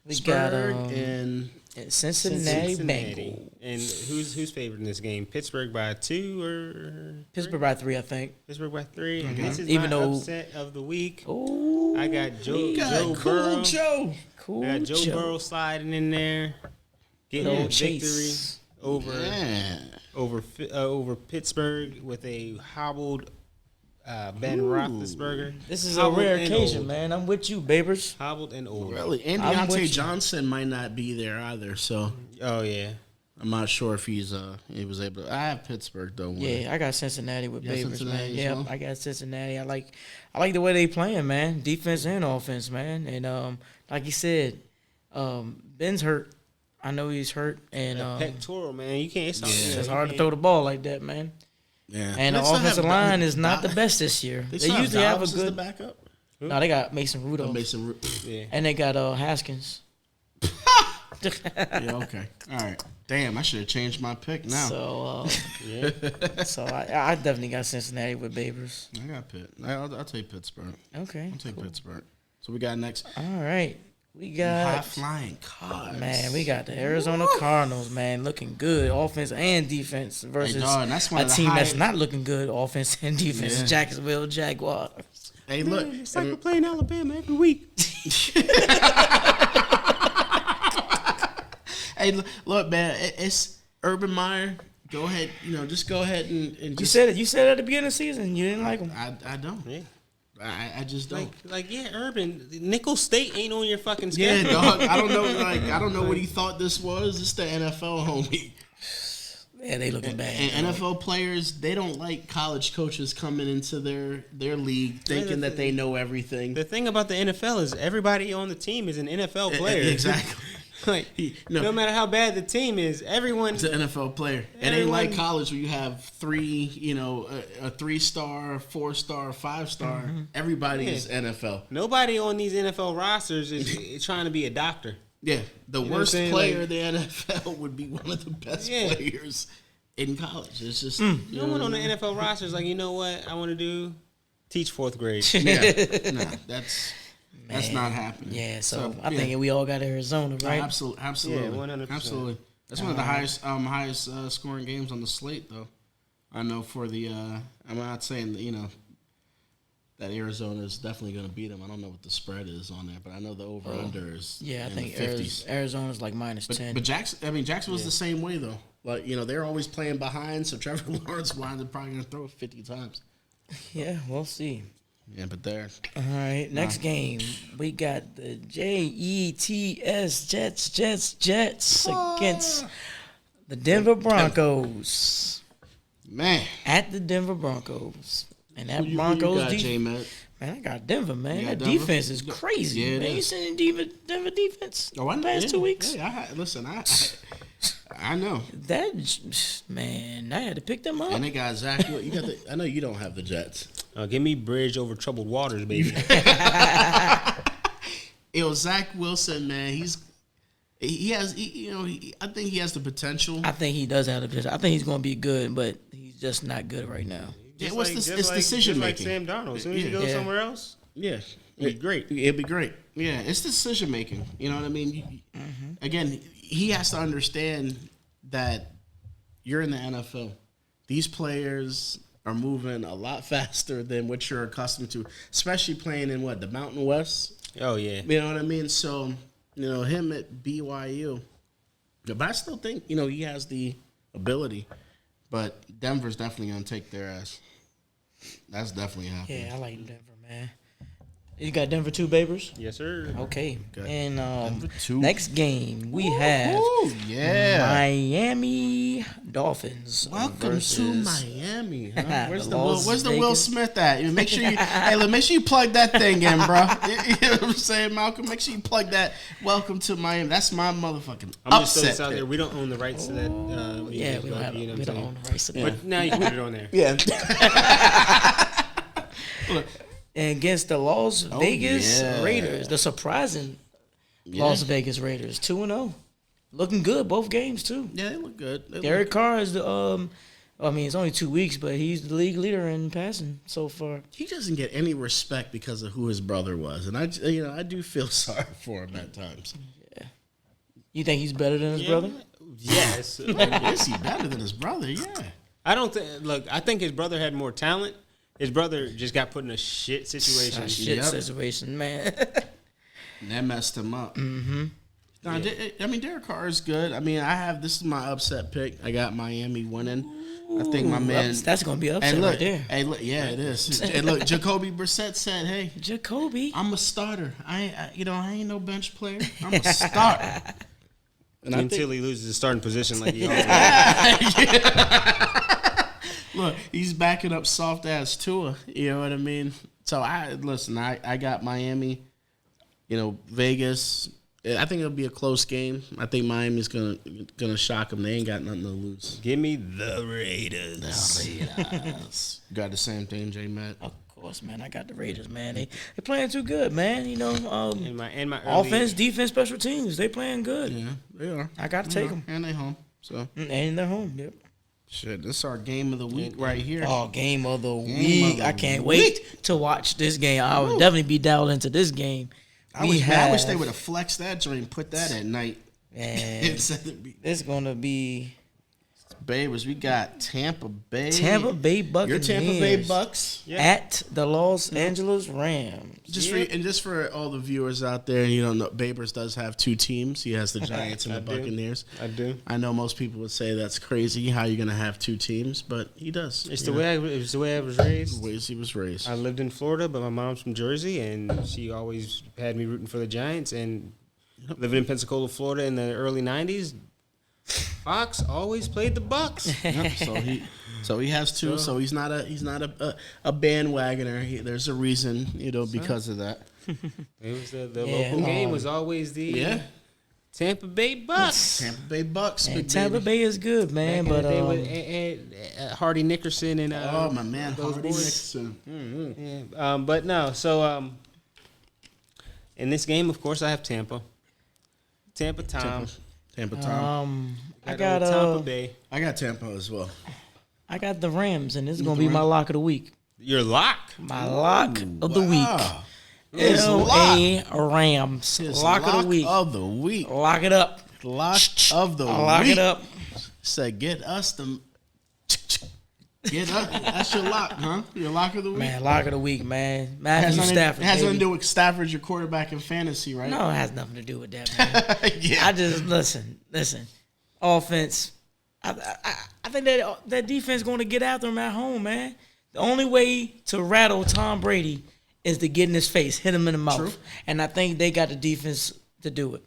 We got Pittsburgh and Cincinnati Bengals. And who's favored in this game? Pittsburgh by 2 or Pittsburgh by 3, I think. Pittsburgh by 3. This is Even my though- upset of the week. Ooh, I got Joe cool Burrow. Joe. cool. I got Joe Joe. Burrow sliding in there, getting Old a victory Chase. over over Pittsburgh with a hobbled Ben Roethlisberger. This is a Hobbled rare and occasion, old. man. I'm with you, Babers. Hobbled and old. Really, and I'm with Deontay you. Johnson might not be there either. So Oh yeah. I'm not sure if he was able to. I have Pittsburgh though. winning. Yeah, I got Cincinnati with You got Babers, Cincinnati man. as Yeah, well? I got Cincinnati. I like the way they playing, man. Defense and offense, man. And like you said, Ben's hurt. I know he's hurt, and Pectoral, man. You can't. it's hard to throw the ball like that, man. Yeah, And the They still have offensive Do- line is not the Do- best this year. They, They still usually have a Dobbs as the good. backup. No, they got Mason Rudolph, Mason. Yeah. and they got Haskins. Yeah, okay. All right. Damn, I should have changed my pick now. So, Yeah. so I definitely got Cincinnati with Babers. I got Pitt. I'll take Pittsburgh. Okay, I'll take Pittsburgh. So we got next. all right. We High got flying cards. man, we got the Arizona Cardinals, man, looking good, offense and defense versus dog, that's one a of the team that's highest- not looking good, offense and defense. Yeah. Jacksonville Jaguars. Hey, look. It's like we're playing Alabama every week. Hey, look, man. It's Urban Meyer. Go ahead. Just go ahead and You just. said it. You said it at the beginning of the season. You didn't like them. I don't. Yeah. I just don't. Yeah, Urban. Nickel State ain't on your fucking Yeah, schedule. dog. I don't know. I don't know what he thought this was. It's the NFL, homie. Yeah, they looking bad. And NFL players, they don't like college coaches coming into their league thinking that they know everything. The thing about the NFL is everybody on the team is an NFL player. Exactly. Like, No. no matter how bad the team is, everyone. It's an NFL player. It ain't Everyone- like college where you have three, a 3-star, 4-star, 5-star. Everybody's NFL. Nobody on these NFL rosters is trying to be a doctor. Yeah, the know what I'm worst saying? player Like- in the NFL would be one of the best Yeah. players in college. It's just No one on the NFL roster is like, you know what I want to do? Teach 4th grade. Yeah, nah, that's not happening. Yeah, so I think we all got Arizona, right? Absolutely, Yeah, 100%. absolutely. That's one of the highest scoring games on the slate, though. I know for the. I'm not saying that that Arizona is definitely going to beat them. I don't know what the spread is on there, but I know the over under is. Yeah, I in think the 50s. Arizona's like -10. But Jackson was the same way though. Like they're always playing behind, so Trevor Lawrence winds up probably going to throw it 50 times. Yeah, we'll see. Yeah, but they're All right, next game we got the Jets against the Denver Broncos man. at the Denver Broncos, and that Who you Broncos got, defense. J-Matt? Man, I got Denver, man. You That got Denver? defense is crazy. Yeah, it man. You is. seen Denver defense Oh, I know. last 2 weeks? Yeah, listen, I know. That man, I had to pick them up. And they got Zach. You got the. I know you don't have the Jets. Give me bridge over troubled waters, baby. Zach Wilson, man. I think he has the potential. I think he does have the potential. I think he's going to be good, but he's just not good right now. Yeah, it's decision like making. Sam Darnold. As soon as he Yeah. goes Yeah. somewhere else, Yeah, It'd be great. It'd be great. Yeah, it's decision making. You know what I mean? Again, he has to understand that you're in the NFL. These players are moving a lot faster than what you're accustomed to, especially playing in the Mountain West. oh yeah. You know what I mean? So, him at BYU. But I still think, he has the ability. But Denver's definitely going to take their ass. That's definitely happening. Yeah, I like Denver, man. You got Denver 2, Babers? Yes, sir. Okay. Okay. And Denver 2. next game, we have Ooh, yeah. Miami Dolphins. Welcome versus to Miami. Huh? Where's The the Las Will Vegas- Smith at? Make sure you make sure you plug that thing in, bro. You know what I'm saying, Malcolm? Make sure you plug that. Welcome to Miami. That's my motherfucking I'm just throwing upset this out there. pick. We don't own the rights to that. Yeah, we don't have you know we what don't I'm own saying? the rights to that. But now you can put it on there. Yeah. And against the Las Vegas yeah. Raiders, the surprising Las Vegas Raiders, 2-0. Looking good both games too. Yeah, they look good. Derek Carr is the it's only 2 weeks, but he's the league leader in passing so far. He doesn't get any respect because of who his brother was, and I do feel sorry for him at times. Yeah. You think he's better than his brother? Yes. Is he better than his brother? Yeah. I don't think. Look, I think his brother had more talent. His brother just got put in a shit situation. Shit Yep. situation, man. And that messed him up. Mm-hmm. No, I mean, Derek Carr is good. I mean, this is my upset pick. I got Miami winning. I think my man. That's gonna be upset And look, right there. hey, look, yeah, it is. And look, Jacoby Brissett said, "Hey, Jacoby. I'm a starter. I ain't no bench player. I'm a starter." And I Until think, he loses his starting position, like he always. look, he's backing up soft ass Tua. You know what I mean? So I got Miami. Vegas. I think it'll be a close game. I think Miami's gonna shock them. They ain't got nothing to lose. Give me the Raiders. Got the same thing, J Matt. Of course, man. I got the Raiders, man. They playing too good, man. In my early, Offense, defense, special teams. They playing good. Yeah, they are. I got to take them. And they home. So And they're home. Yep. shit, this is our game of the week right here. Oh, game of the Game week. of the I can't week. wait to watch this game. I would definitely be dialed into this game. I wish they would have flexed that joint and put that at night. And Instead of it's going to be Babers, we got Tampa Bay. Tampa Bay Your Buccaneers Tampa Bay Bucks. at the Los Angeles Rams. Just for all the viewers out there, Babers does have two teams. He has the Giants and the Buccaneers. I do. I know most people would say that's crazy. How you gonna have two teams? But he does. It's the way I was raised. The ways he was raised. I lived in Florida, but my mom's from Jersey, and she always had me rooting for the Giants. And living in Pensacola, Florida, in the early '90s, Fox always played the Bucks. Yep, so he has two. So he's not a bandwagoner. There's a reason, because of that. It was the Yeah, local game was always the Tampa Bay Bucks. Tampa Bay Bucks. And Big Tampa baby. Bay is good, man. Back in But the day with Hardy Nickerson and Oh my man, those Hardy boys. Nixon. Yeah, but no. So in this game, of course, I have Tampa. Tampa Tom. Tampa Tom. I got Tampa Bay. I got Tampa as well. I got the Rams, and this is gonna be my lock of the week. Your lock. My lock of the week. Wow. His L.A. Rams. His Lock of the week. Of the week. Lock it up. Lock of the Lock week. it up. Said, get us the. Get us. That's your lock, huh? Your lock of the week. Man, lock of the week, man. It Matthew Stafford. It has nothing to baby. do with Stafford, your quarterback in fantasy, right? No, it has nothing to do with that, man. Yeah. I just listen. Offense. I think that defense going to get after him at home, man. The only way to rattle Tom Brady is to get in his face, hit him in the mouth, True. and I think they got the defense to do it.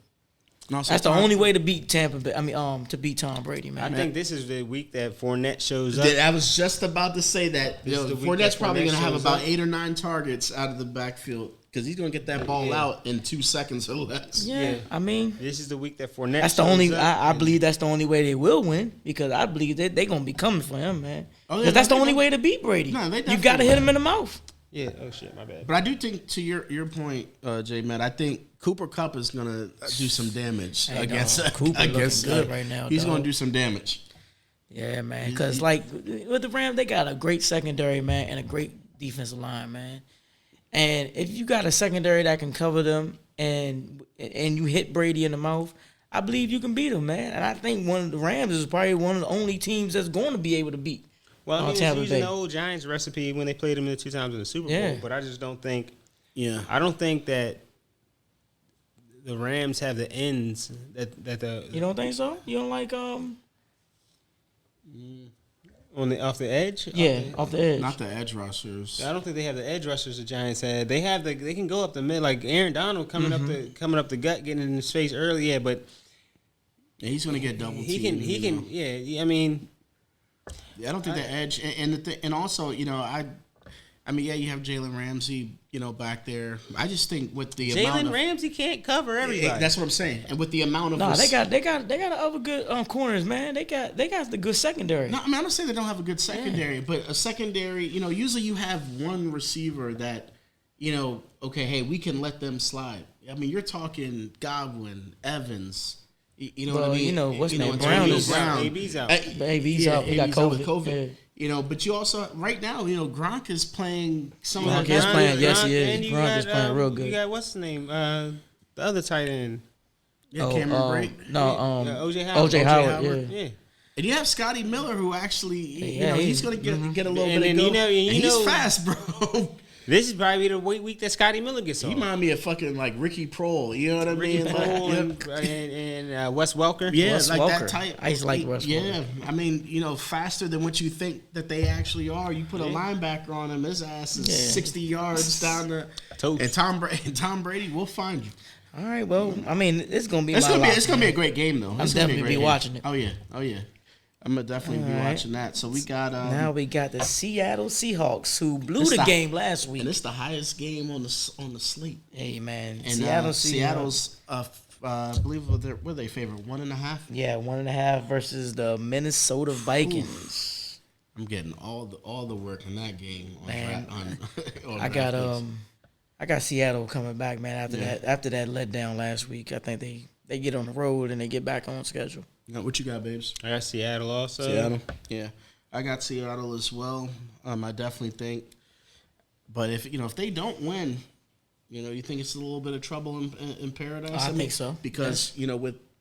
And also That's the Tom- only way to beat Tampa Bay. To beat Tom Brady, I man. think this is the week that Fournette shows up. I was just about to say that. This is the week Fournette's that probably Fournette going to have shows about up. 8 or 9 targets out of the backfield because he's going to get that ball out in 2 seconds or less. Yeah, I mean, This is the week that Fournette. that's the shows only. up. I believe that's the only way they will win because I believe that they're gonna be coming for him, man. Oh, yeah, Because that's the they only don't- way to beat Brady. No, they you got to definitely hit him in the mouth. Yeah. Oh shit. My bad. But I do think, to your point, J. Matt, I think Cooper Kupp is going to do some damage Hey, against dog, Cooper against looking good right now, He's dog. going to do some damage. Yeah, man. Because like with the Rams, they got a great secondary, man, and a great defensive line, man. And if you got a secondary that can cover them and you hit Brady in the mouth, I believe you can beat him, man. And I think one of the Rams is probably one of the only teams that's going to be able to beat. Well, I mean, it's Tampa using Bay. the old Giants recipe when they played them in the 2 times in the Super Bowl. Yeah. But I just don't think. Yeah. I don't think that the Rams have the ends that the You don't think so? You don't like off the edge. off the edge. Not the edge rushers. I don't think they have the edge rushers the Giants had. They have they can go up the mid, like Aaron Donald coming up the gut, getting in his face early. Yeah, but Yeah, he's going to get double he teamed. can. Yeah, I mean, I don't think the edge and also, I mean, yeah, you have Jalen Ramsey, back there. I just think with the amount Jalen of Ramsey can't cover everybody. that's what I'm saying. And with the amount of No, they got other good corners, man. They got the good secondary. No, I mean, I'm not saying they don't have a good secondary, but a secondary, usually you have one receiver that, okay, hey, we can let them slide. I mean, you're talking Godwin, Evans, you know what I Well, mean? what's his name? Antonio Brown is- AB's out. AB's out. He got AB's out with COVID. COVID. But you also, right now, Gronk is playing some Gronk of is that. playing, yes, he is. And you Gronk is got, playing real good. You got what's his name? The other tight end. Yeah, Cameron Brate. No, OJ Howard. OJ Howard. Yeah. Yeah. And you have Scotty Miller, who actually, Yeah, he's going to get a little And bit of then, go. you And he's know- fast, bro. This is probably the week that Scotty Miller gets He on. remind me of fucking like Ricky Prohl. You know what I mean? Like, Cole yeah. and Wes Welker. Yeah, Wes like Welker. that type. I used to like Wes Yeah, I mean, faster than what you think that they actually are. You put a linebacker on him, his ass is 60 yards down the. Toast. And Tom Brady will find you. All right. Well, I mean, it's gonna be. It's my gonna be lock, it's gonna be man. a great game though. I'm It's gonna definitely a great be game. watching it. Oh yeah. I'm gonna definitely be All right. watching that. So we got Now we got the Seattle Seahawks who blew It's the the- game last week. and it's the highest game on the slate. Hey man, And Seattle Seattle's I believe were they favored 1.5. Yeah, 1.5 versus the Minnesota Vikings. I'm getting all the work in that game. Man, on I got DraftKings. I got Seattle coming back, man. Yeah. After that letdown last week, I think they get on the road and they get back on schedule. Now, what you got, babes? I got Seattle also. Seattle. Yeah, I got Seattle as well. I definitely think, but if they don't win, you think it's a little bit of trouble in paradise. I think so. Because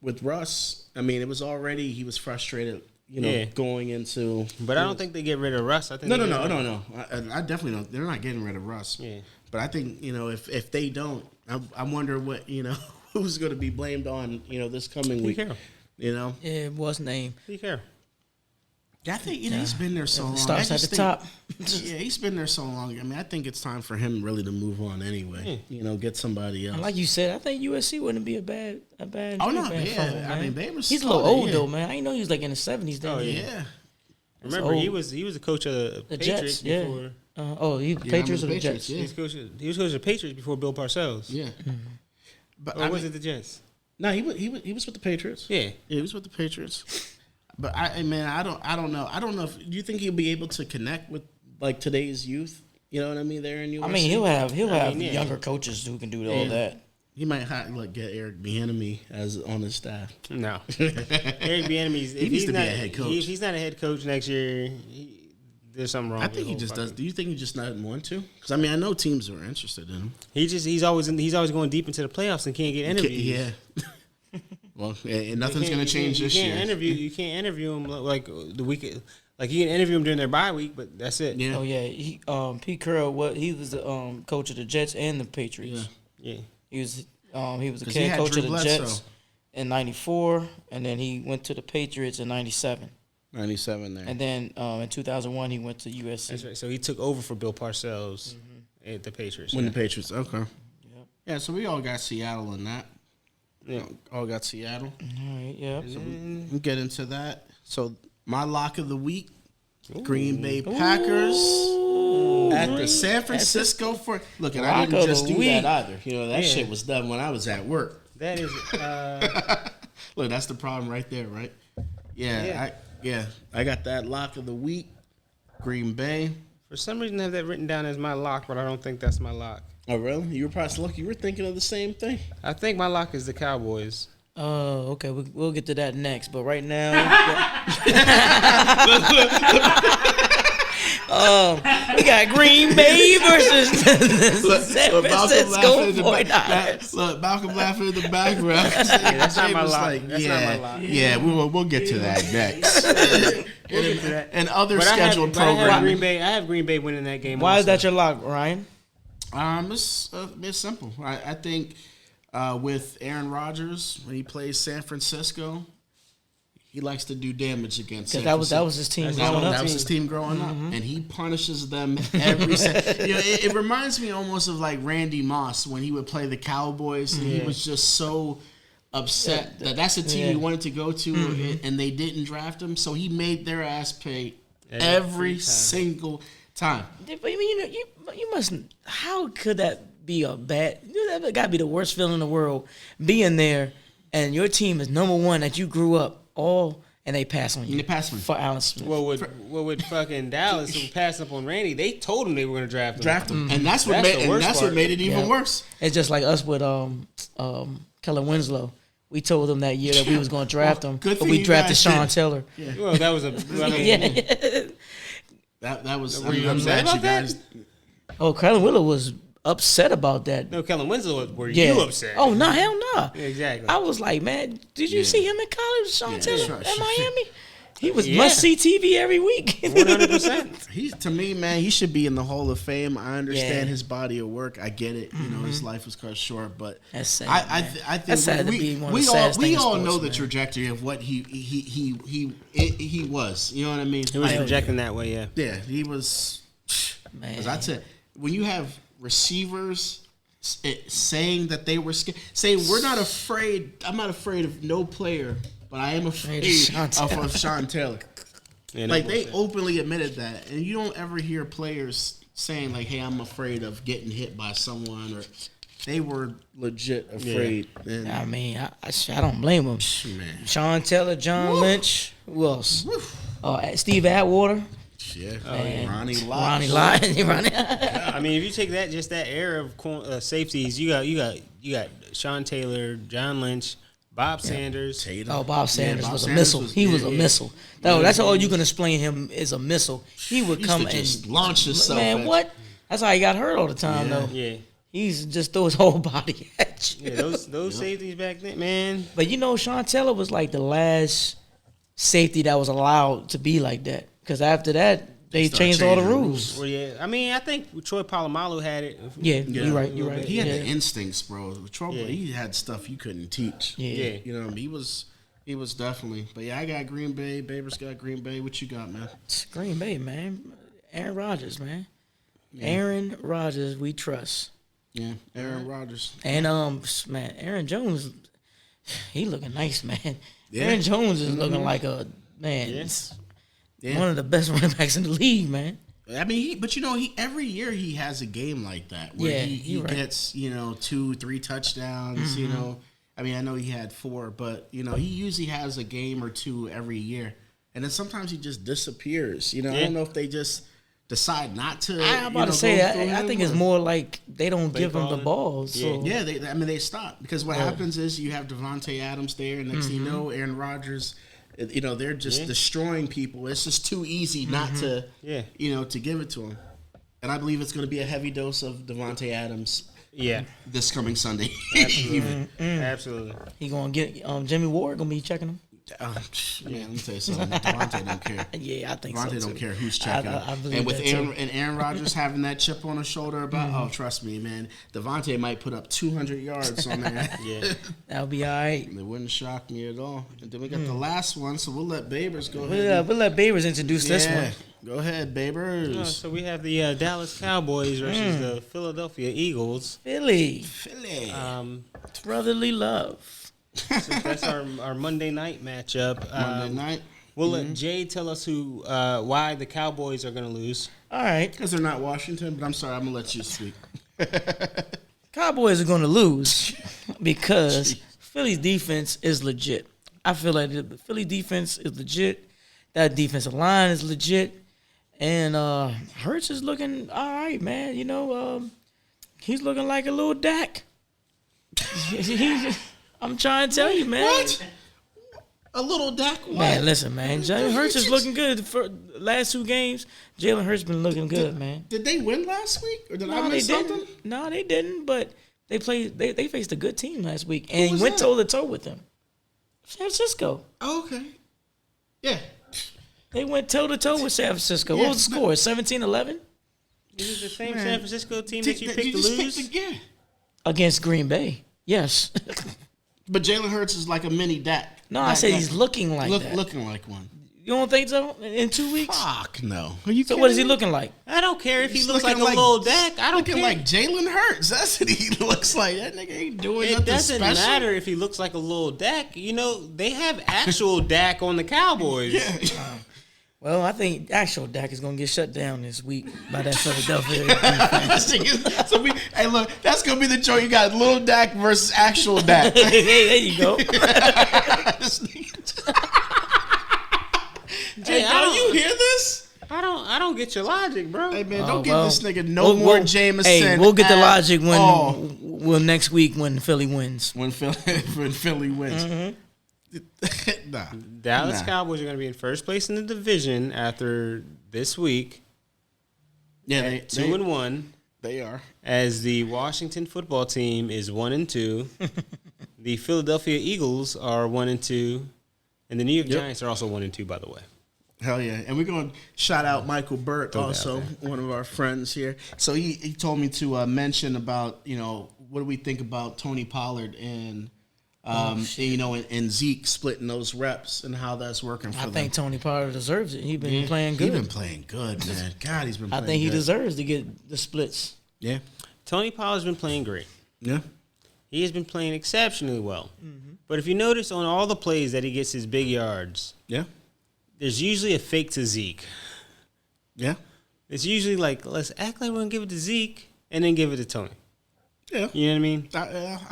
with Russ, I mean, it was already he was frustrated. Yeah. Going into. But I don't think they get rid of Russ. I think No. they get rid of- I definitely don't. They're not getting rid of Russ. Yeah. But I think if they don't, I wonder what who's going to be blamed on this coming week. Carroll. Yeah, Yeah, what's name? Pete Carroll. I think he's been there so long. Starts I at just the think- top. Yeah, he's been there so long. I mean, I think it's time for him really to move on anyway. Get somebody else. And like you said, I think USC wouldn't be a bad. Oh, no, trade yeah. for him, I man. mean, Babers he's a little started, old yeah. though, man. I didn't know he was like in his 70s. Then. Oh, Yeah. Remember, old. he was the coach of the The Patriots Jets, yeah. before. He was Patriots or the Jets? Yeah. He was coach of the Patriots before Bill Parcells. Yeah. But Or was it the Jets? No, he was with the Patriots. Yeah. Yeah, he was with the Patriots. But I don't know. I don't know if do you think he'll be able to connect with like today's youth? You know what I mean? There in USC. I mean, he'll have yeah. younger coaches who can do all that. He might get Eric Bieniemy as on his staff. No. Eric Bieniemy's He needs to be a head coach. If he's not a head coach next year, there's something wrong. I with think the he whole just fucking- does. Do you think he just doesn't want to? Because I mean, I know teams are interested in him. He's always going deep into the playoffs and can't get interviews. Yeah. Well, and nothing's You going can't- to change you this can't year. You can't interview him like the week. Like you can interview him during their bye week, but that's it. Yeah. Oh yeah, Pete Carroll. He was the coach of the Jets and the Patriots. Yeah. He was the 'Cause he head had coach Drew of the Bledsoe. Jets in '94, and then he went to the Patriots in '97, 97 there. and then in 2001 he went to USC. That's right. So he took over for Bill Parcells at the Patriots. When the Patriots, okay. Yep. Yeah, so we all got Seattle in that. Yeah. All got Seattle. All right, yeah. We'll get into that. So my lock of the week, Green Bay Packers at the San Francisco for. Look, and I Lock didn't of just the do week. that either. That Yeah. shit was done when I was at work. That is. Look, that's the problem right there, right? Yeah, I got that lock of the week, Green Bay. For some reason, I have that written down as my lock, but I don't think that's my lock. Oh, really? You were probably lucky. You were thinking of the same thing. I think my lock is the Cowboys. Oh, okay. We'll get to that next, but right now, we got Green Bay versus the San Francisco 49ers. Look, Malcolm laughing in the background. that's not Jay my was lock. That's not my lock. Yeah, we'll get to that next. We'll get to that. And other But scheduled I have programming. I have Green Bay winning that game. Why is also. that your lock, Ryan? It's simple. I think with Aaron Rodgers when he plays San Francisco, he likes to do damage against. San Because that Francisco. was his team That's growing up. That was his team growing up, and he punishes them every. It reminds me almost of like Randy Moss when he would play the Cowboys, and he was just so upset that that's a team he wanted to go to, and they didn't draft him, so he made their ass pay every single time. But I mean, you mustn't. How could that be a bad? That got to be the worst feeling in the world. Being there, and your team is number one that you grew up and they pass on you. And they pass on you. for Allen Smith. Well, with fucking Dallas who passed up on Randy, they told him they were going to draft him. And that's what That's made the worst part. it even Yeah. worse. It's just like us with Kellen Winslow. We told them that year that we was going to draft him, Good but thing we you drafted guys Sean did. Taylor. Well, that was a. That was. Were you I'm upset glad you about that? guys. Oh, Kellen Winslow was upset about that. No, Kellen Winslow, were Yeah. you upset? Oh no, hell no. Yeah, exactly. I was like, man, did you see him in college, Sean Taylor sure. at Miami? He was Yeah. must see TV every week. 100%. He's to me, man. He should be in the Hall of Fame. I understand Yeah. his body of work. I get it. You know, his life was cut short, but That's sad, I man. think That's sad to be one of the saddest we things in all sports, know the man. trajectory of what he was. You know what I mean? He was Like, projecting that way, yeah. yeah, he was. Man. Because I said, when you have receivers saying that they were scared, saying we're not afraid. I'm not afraid of no player, but I am afraid Sean Taylor. of Sean Taylor. Yeah, Like no they bullshit. openly admitted that, and you don't ever hear players saying like, "Hey, I'm afraid of getting hit by someone," or they were legit afraid. And I mean, I don't blame him. man, Sean Taylor, John Woo. Lynch, who else? Steve Atwater, yeah, man. Ronnie Lott. Ronnie Lott. Ronnie. I mean, if you take that era of safeties, you got Sean Taylor, John Lynch, Bob Sanders. Tatum. Oh, Bob Sanders Bob was a Sanders missile. He was a yeah. missile. That's all you can explain him is a missile. He would He used come to just and launch himself. man, at what? That's how he got hurt all the time, Yeah. though. Yeah, He's just throw his whole body at you. yeah, those safeties back then, man. But you know, Sean Taylor was like the last safety that was allowed to be like that. Because after that, they started changed all the changing rules. Well, yeah, I mean, I think Troy Polamalu had it. Yeah, Yeah. you're right. You're right. He had yeah. the instincts, bro. Trouble. Yeah. He had stuff you couldn't teach. Yeah. Yeah. You know, he was definitely. But yeah, I got Green Bay. Babers got Green Bay. What you got, man? It's Green Bay, man. Aaron Rodgers, man. Aaron Rodgers, we trust. Yeah, Aaron Rodgers. And man, Aaron Jones, he looking nice, man. Yeah. Aaron Jones is looking like a man. Yes. Yeah. One of the best running backs in the league, man. I mean, but you know, every year he has a game like that where Yeah, he you're right. gets 2-3 touchdowns. You know, I mean, I know he had 4, but he usually has a game or 2 every year, and then sometimes he just disappears. I don't know if they just decide not to. I'm about to say go that. through I him think it's or- more like they don't give him the calling. ball. So Yeah, they stop because what happens is you have Devontae Adams there, and next thing you know, Aaron Rodgers. They're just destroying people. It's just too easy not to, Yeah. to give it to him. And I believe it's going to be a heavy dose of Devontae Adams Yeah, this coming Sunday. absolutely. he gonna get Jimmy Ward gonna be checking him. Man, let me tell you something. Devontae don't care. Yeah, I think Devontae so don't too. care who's checking him. I believe And with that too. Aaron Rodgers having that chip on his shoulder about, trust me, man, Devontae might put up 200 yards on there. Yeah, That'll be all right. It wouldn't shock me at all. And then we got the last one, so we'll let Babers go ahead. We'll let Babers introduce this Yeah. one. Go ahead, Babers. so we have the Dallas Cowboys versus the Philadelphia Eagles. Philly, Philly. brotherly love. So that's our Monday night matchup. Monday night. We'll let Jay tell us why the Cowboys are going to lose. All right, Because they're not Washington, but I'm sorry, I'm going to let you speak. Cowboys are gonna lose because Philly's defense is legit. I feel like the Philly defense is legit. That defensive line is legit. And Hurts is looking all right, man. He's looking like a little Dak. I'm trying to tell you, man. What? A little Dak? What? Man, listen, man. Jalen Hurts is looking good. For last 2 games, Jalen Hurts been looking good, man. Did they win last week? Or did I No, they miss something? didn't. No, they didn't. But they played. They faced a good team last week, and he was went that? toe to toe with them. San Francisco. Oh, okay. Yeah. They went toe to toe with San Francisco. Yeah, What was the score? 17-11 Is it the same Man. San Francisco team that you picked to just lose? yeah. against Green Bay. Yes. But Jalen Hurts is like a mini Dak. No, I said he's looking like that. Looking like one. You don't think so? In 2 weeks? Fuck no. Are you So what is he kidding me? looking like? I don't care if he He's looks like a looking little Dak. I don't Looking care. like Jalen Hurts. That's what he looks like. That nigga ain't doing It nothing doesn't special. matter if he looks like a little Dak. They have actual Dak on the Cowboys. Yeah. Well, I think actual Dak is going to get shut down this week by that Philadelphia. This nigga- so hey, look, that's gonna be the joke. You got little Dak versus actual Dak. Hey, there you go. This nigga- Hey, Hey, do you hear this? I don't get your logic, bro. Hey man, Oh, don't give well, this nigga no more Jameson. Hey, we'll get the at logic all. when next week when Philly wins. when Philly wins. Mm-hmm. Nah. Dallas Nah. Cowboys are going to be in first place in the division after this week. Yeah, they 2-1. They are. As the Washington football team is 1-2, the Philadelphia Eagles are 1-2, and the New York Giants are also 1-2. By the way, Hell yeah. And we're going to shout out Michael Burt, Throw that also out one of our friends here. So he told me to mention about, what do we think about Tony Pollard and, and Zeke splitting those reps and how that's working for I them. think Tony Pollard deserves it. He's been playing good. He's been playing good, man. God, he's been playing I think he good. deserves to get the splits. Yeah. Tony Pollard's been playing great. Yeah. He has been playing exceptionally well. But if you notice on all the plays that he gets his big yards, Yeah. there's usually a fake to Zeke. Yeah. It's usually like, let's act like we're going to give it to Zeke and then give it to Tony. Yeah. You know what I mean?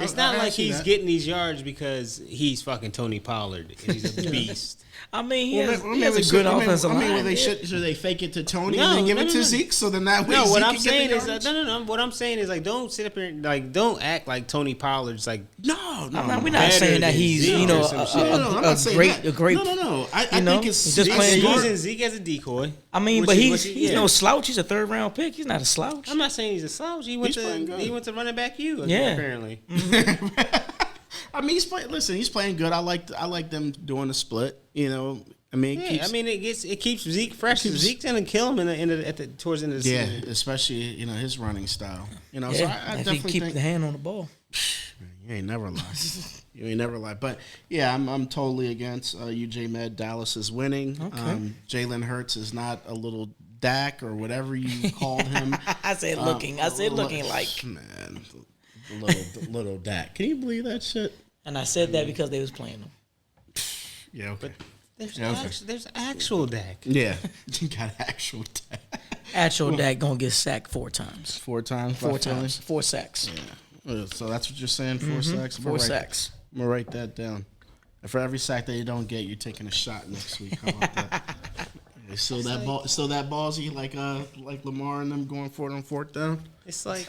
It's not like see he's that. getting these yards because he's fucking Tony Pollard and he's a beast. I mean, he Well, has, maybe he has they a should- good I mean, offensive I mean, line. should they fake it to Tony No, and then give no, it no, to no. Zeke so then that way No, Zeke what I'm can get the saying is yards? no. What I'm saying is like, don't sit up here and like, don't act like Tony Pollard's like. No, I mean, no. we're not Better saying that than he's, Zeke you know, or some shit. No, I'm not saying that. a great. No. I you know, think it's he's just it's playing He's smart. using Zeke as a decoy. I mean, Which but is what he's yeah. no slouch. He's a 3rd round pick. He's not a slouch. I'm not saying he's a slouch. He went He's playing good. to running back you. Yeah. Apparently. I mean, he's playing. Listen, he's playing good. I like them doing the split. I mean, Yeah, it keeps Zeke fresh. Zeke's gonna kill him towards the end of the yeah, season. especially his running style. So Yeah, I if he definitely keep think the hand on the ball. you ain't never lie. You ain't never lie. But yeah, I'm totally against UJ Med. Dallas is winning. Okay. Jalen Hurts is not a little Dak or whatever you called him. I said looking. I said looking like. Man, the little Dak. Can you believe that shit? And I said that because they was playing him. Yeah. Okay. There's actual Dak. Yeah, you got actual Dak. Actual Dak gonna get sacked 4 times. 4 times. 4 by Philly? times. 4 sacks. So that's what you're saying. 4 sacks. I'm gonna 4 write- sacks. I'm gonna write that down. And for every sack that you don't get, you're taking a shot next week. How about that? Still that ballsy like Lamar and them going for it on 4th down. It's like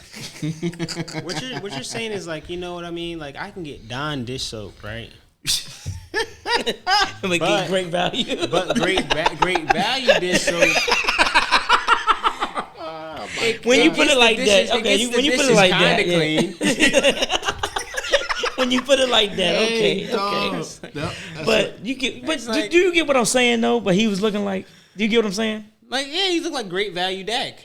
what you're saying is like, you know what I mean? Like I can get Dawn dish soap, right? We get great value. But great value dish soap. When you put it like that, okay. When you put it like that, yeah. clean. When you put it like that, okay. Yep, that's But you get, but like- do you get what I'm saying though? But he was looking like. Do you get what I'm saying? Like yeah, he look like great value Dak.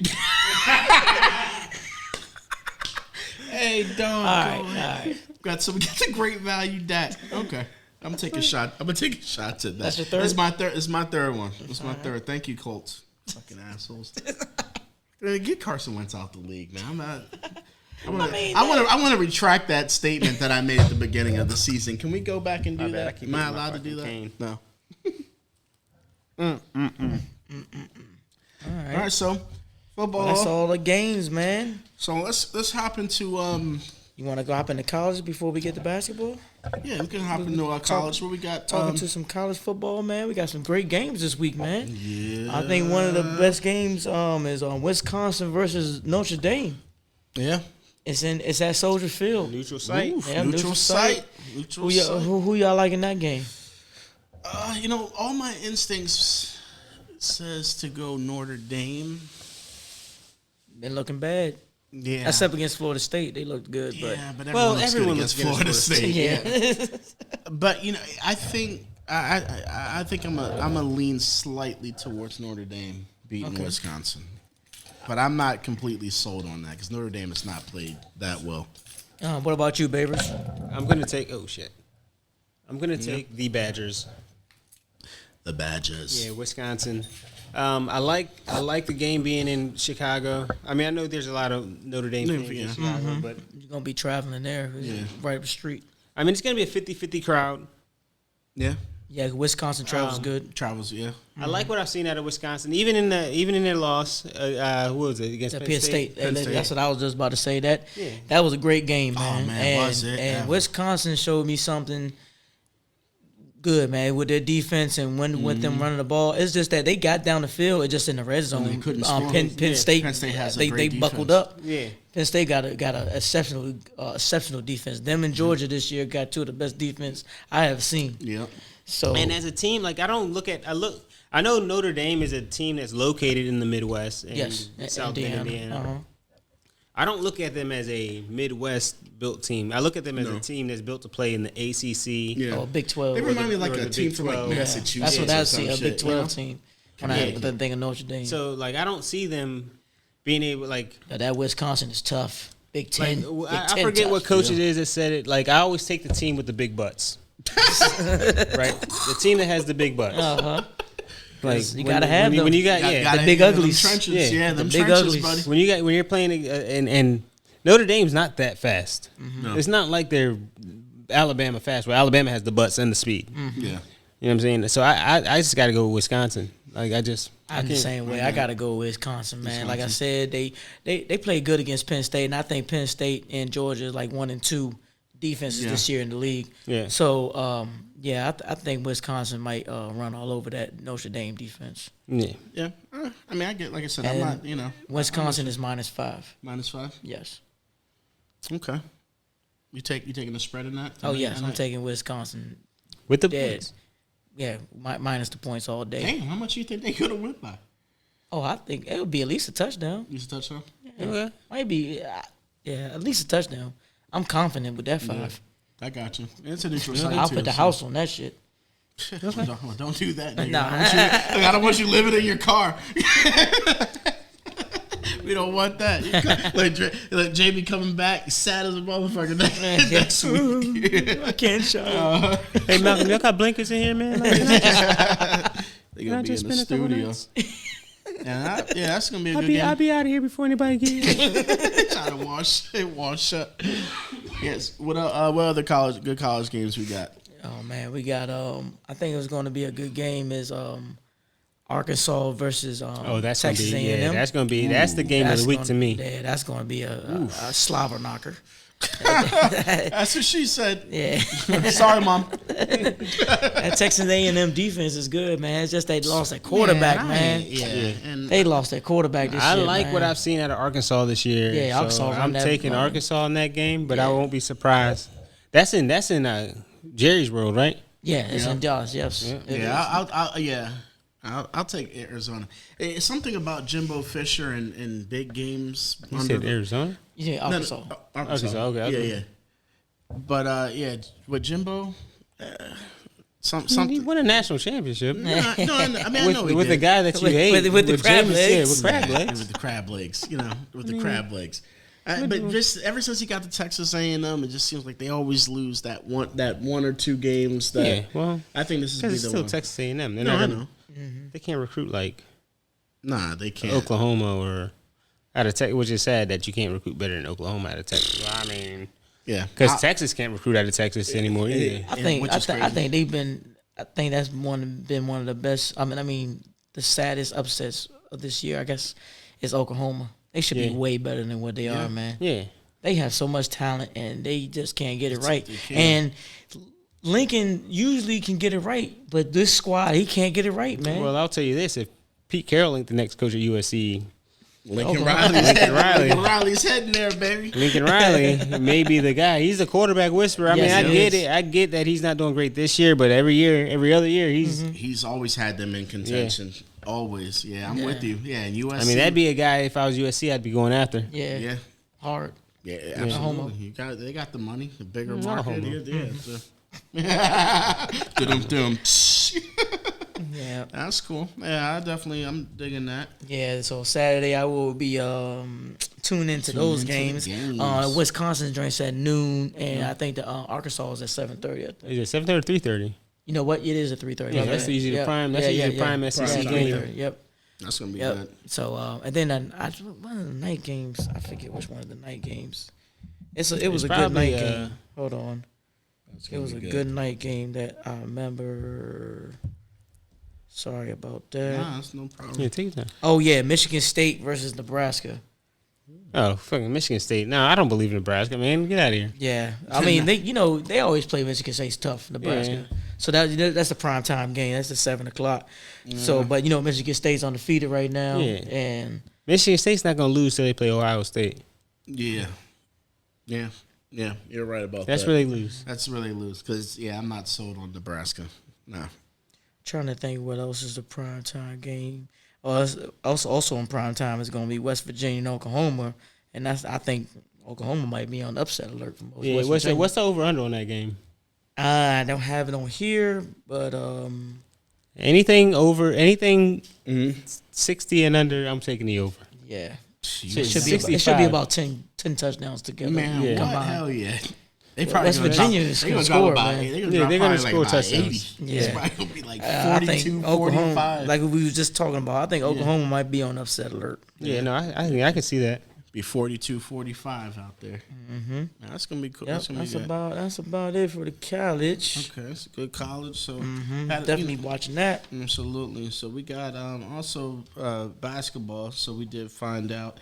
Hey, don't. All right. Got a great value Dak. Okay. I'm gonna take a shot. I'm gonna take a shot to that. That's your third? It's my third. It's my third one. It's my third. Thank you, Colts. Fucking assholes. Get Carson Wentz out the league, man. I'm not. I want to retract that statement that I made at the beginning of the season. Can we go back and do My bad, I that? keep Am I hitting my allowed to do that? fucking cane. No. All right. All right. So football. That's all the games, man. So let's hop into You want to go hop into college before we get to basketball? yeah, we can hop into our college. What we got? Talking to some college football, man. We got some great games this week, man. Yeah. I think one of the best games is Wisconsin versus Notre Dame. Yeah. It's at Soldier Field. Neutral site. Oof, Yeah, neutral neutral site. site. Neutral Who site. y'all, who y'all like in that game? All my instincts says to go Notre Dame. Been looking bad. Yeah. Except against Florida State, they looked good. yeah, but Well, everyone looks everyone good looks against good Florida against State. But yeah. But I think I think I'm a lean slightly towards Notre Dame beating Okay. Wisconsin. But I'm not completely sold on that because Notre Dame has not played that well. What about you, Babers? I'm gonna take. Oh shit. I'm gonna take the Badgers. The Badgers. Yeah, Wisconsin. I like the game being in Chicago. I mean, I know there's a lot of Notre Dame fans Yeah. in Chicago, but You're going to be traveling there. Right up the street. I mean, it's gonna be a 50-50 crowd. Yeah. Yeah, Wisconsin travels good. Travels, yeah. I like what I've seen out of Wisconsin, even in their loss. Who was it against Yeah, Penn Penn State? State. That's what I was just about to say. That Yeah. that was a great game, man. man, and, was it And ever. Wisconsin showed me something good, man, with their defense and with them running the ball. It's just that they got down the field. It's just in the red zone. they couldn't score. Penn Yeah, State. Penn State has a they great buckled defense. up. Yeah. Penn State got an exceptional defense. Them and Georgia this year got two of the best defense I have seen. Yep. So And as a team, like I know Notre Dame is a team that's located in the Midwest and yes, South Bend, Indiana. Uh-huh. I don't look at them as a Midwest built team. I look at them as a team that's built to play in the ACC. Yeah. Oh, Big 12. They remind me of or like the a team Big from like 12. Massachusetts. That's what I or some see, a shit, Big 12 you know? team. When I think of Notre Dame. So like I don't see them being able like. That Wisconsin is tough. Big 10. Like, Big I 10 forget tough. what coach it is that said it. Like I always take the team with the big butts, right? The team that has the big butts. Uh-huh. Like You gotta have when them. you got Gotta the big have them uglies. trenches. Yeah, Yeah, the them big trenches, uglies. buddy. when you're playing and Notre Dame's not that fast. No. It's not like they're Alabama fast, where Alabama has the butts and the speed. Yeah. You know what I'm saying? So I just got to go with Wisconsin. Like I I'm the can't- same way. I gotta go with Wisconsin, man. Like I said, they play good against Penn State, and I think Penn State and Georgia is like 1 and 2 defenses this year in the league. Yeah. So I think Wisconsin might run all over that Notre Dame defense. Yeah. Yeah. I mean, I get, like I said, I'm And not, you know. Wisconsin is -5. -5? Yes. Okay. You taking the spread in that? Oh yes, I'm taking Wisconsin With the dead. points. Yeah, minus the points all day. Damn, how much you think they could have went by? Oh, I think it would be at least a touchdown. You a touchdown? Okay. Might be, at least a touchdown. I'm confident with that 5. I got you. It's an neutral site I'll too, put the so- house on that shit. Don't do that, nigga. Nah. I don't want you living in your car. We don't want that. Like Jamie coming back sad as a motherfucker next week. I can't show. Hey Malcolm, y'all got blankets in here, man? Like, They're gonna be just in the spend a couple studio. nights? Yeah, that's gonna be a good I'll game. be out of here before anybody gets here. Trying to wash up. Yes. What other good college games we got? Oh man, we got I think it was going to be a good game. Is Arkansas versus That's Texas gonna be A&M. that's the game of the week to me. Yeah, that's going to be a slobber knocker. That's what she said. Yeah, Sorry, mom. that Texas A&M defense is good, man. It's just they lost their quarterback, man. Yeah. And They lost their quarterback this I year. like man. what I've seen out of Arkansas this year. Yeah, so Arkansas run I'm that taking run. Arkansas in that game, but I won't be surprised. That's in Jerry's world, right? Yeah, it's in Dallas. Yes. Yeah. It is. I'll take Arizona. It's something about Jimbo Fisher and big games. You said Arizona? Yeah, No, no, Arkansas. Arkansas. Okay. Yeah. But with Jimbo, He something. won a national championship No, I know he with the did. guy that you With- hate with the crab Jameis, legs. Yeah, with crab Yeah, legs. with the crab legs, with the crab legs. But just ever since he got to Texas A&M, it just seems like they always lose that one or two games. That Yeah, well, I think this is because be it's the still one. Texas A&M. They're No, not I gonna, know. They can't recruit like Nah, they can't. Oklahoma or out of Texas, which is sad that you can't recruit better than Oklahoma out of Texas. Well, I mean, Yeah, because Texas can't recruit out of Texas anymore either. I think which I, is th- I crazy. think they've been. I think that's been one of the best. I mean, the saddest upsets of this year, I guess, is Oklahoma. They should be Yeah. way better than what they are, man. Yeah. They have so much talent and they just can't get it right. they can't. And Lincoln usually can get it right, but this squad he can't get it right, man. Well, I'll tell you this: if Pete Carroll ain't the next coach at USC, Lincoln Riley. Riley's heading there, baby. Lincoln Riley may be the guy. He's the quarterback whisperer. I Yes, mean, I he get is. it. I get that he's not doing great this year, but every other year, he's. He's always had them in contention. Always. Yeah, I'm with you. Yeah, and USC. I mean, that'd be a guy. If I was USC, I'd be going after. yeah, Yeah. hard. Yeah, absolutely. They got the money, the bigger Not market. homo. Yeah. Dum-dum. Yeah, That's cool. Yeah, I'm digging that. yeah. So Saturday I will be tuned into those into the games. games. Wisconsin joints at noon, and I think the Arkansas is at 7:30. I think. Is it 7:30 or 3:30? You know what? It is at 3:30. Yeah, that's usually the prime- that's usually the prime SEC Yeah, game. 3:30, Yep. That's gonna be Yep. good. So and then one of the night games. I forget which one of the night games. It was a good probably, night game. Hold on. It gonna was be a good. good night game that I remember. Sorry about that. Nah, that's no problem. Yeah, take your time. Oh yeah, Michigan State versus Nebraska. Oh, fucking Michigan State. No, I don't believe in Nebraska, man. Get out of here. Yeah, I mean they always play Michigan State's tough, Nebraska. Yeah. So that's the prime time game. That's the 7:00. So, but Michigan State's undefeated right now, Yeah. and Michigan State's not going to lose till they play Ohio State. Yeah. You're right about That's that. where they lose. That's where they lose. Because I'm not sold on Nebraska. No. trying to think what else is the prime time game. Also on prime time is going to be West Virginia and Oklahoma, and I think Oklahoma might be on upset alert for most. Yeah, West Virginia. what's the over under on that game? I don't have it on here, but Anything 60 and under, I'm taking the over. yeah, Shit, it should be 65. about 10 touchdowns together. Man, Yeah. what? combined. Hell yeah. They probably West gonna Virginia drop, is they gonna gonna drop score, about, man. they're Yeah, gonna they're drop gonna probably score like about touchdowns. 80. Yeah. It's probably gonna be like I 42, think Oklahoma, 45. like we was just talking about, I think Oklahoma might be on upset alert. Yeah, no, I think I can see that. Be 42, 45 out there. Mm-hmm. That's gonna be cool. Yep, That's gonna be good. that's about it for the college. Okay, it's a good college. So Definitely watching that. Absolutely. So we got also basketball. So we did find out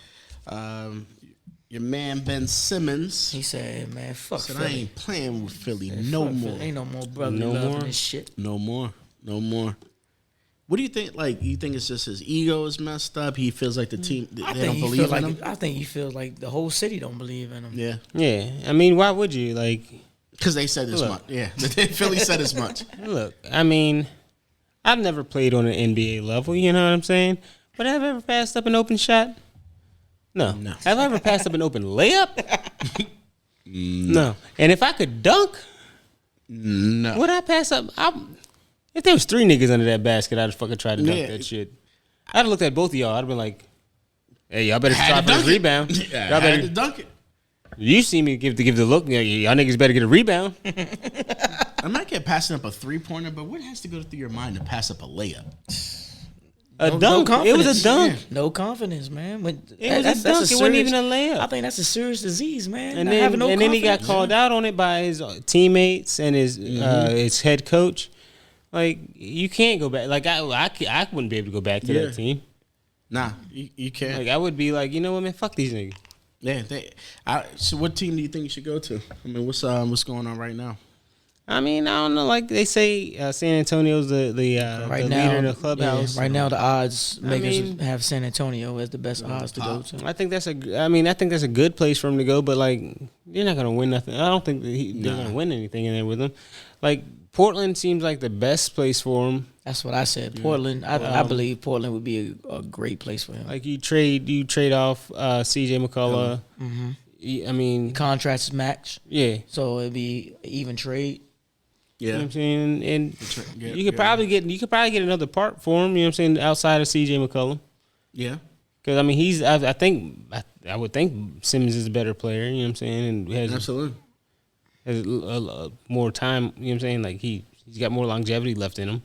your man Ben Simmons He said, "Man, fuck said, I Philly. ain't playing with Philly Fuck no Philly. more. Ain't no more brotherly No love more? in this shit." No more. No more. What do you think? Like, you think it's just his ego is messed up? He feels like the team, they don't believe in him? I think he feels like the whole city don't believe in him. Yeah. Yeah, I mean, why would you? Like, Because they said as Look. much. Yeah. Philly said as much. look, I mean, I've never played on an NBA level, you know what I'm saying? But have I ever passed up an open shot? No. Have I ever passed up an open layup? No. And if I could dunk, No. would I pass up? If there was 3 niggas under that basket, I'd fucking try to dunk Yeah. that shit. I'd have looked at both of y'all. I'd have been like, hey, y'all better Had try to for this dunk it. rebound. Yeah, Y'all I had to better, dunk it. you see me give the look. Y'all niggas better get a rebound. I might get passing up a 3-pointer, but what has to go through your mind to pass up a layup? A No dunk. It was confidence. a dunk. No confidence, man. When, It was a dunk. It wasn't even a layup. I think that's a serious disease, man. And Not having no then he got confidence. called out on it by his teammates and his head coach. Like, you can't go back. Like, I wouldn't be able to go back to Yeah. that team. Nah, you can't. Like, I would be like, you know what, man, fuck these niggas. Yeah, so what team do you think you should go to? I mean, what's going on right now? I mean, I don't know. Like they say, San Antonio's the Right now, leader in the clubhouse. yeah, right now the odds makers mean- have San Antonio as the best odds to go to. I think that's a good place for him to go. But like, they're not gonna win nothing. I don't think they're gonna win anything in there with him. Like Portland seems like the best place for him. That's what I said. Portland, I believe Portland would be a great place for him. Like you trade off C.J. McCullough. I mean, Contracts match, yeah. so it'd be an even trade. You know Yeah, what I'm saying? And get- you could probably get another part for him, you know what I'm saying, outside of CJ McCollum. yeah. Because I mean I would think Simmons is a better player, you know what I'm saying, and has Absolutely. more time, you know what I'm saying? Like he's got more longevity left in him.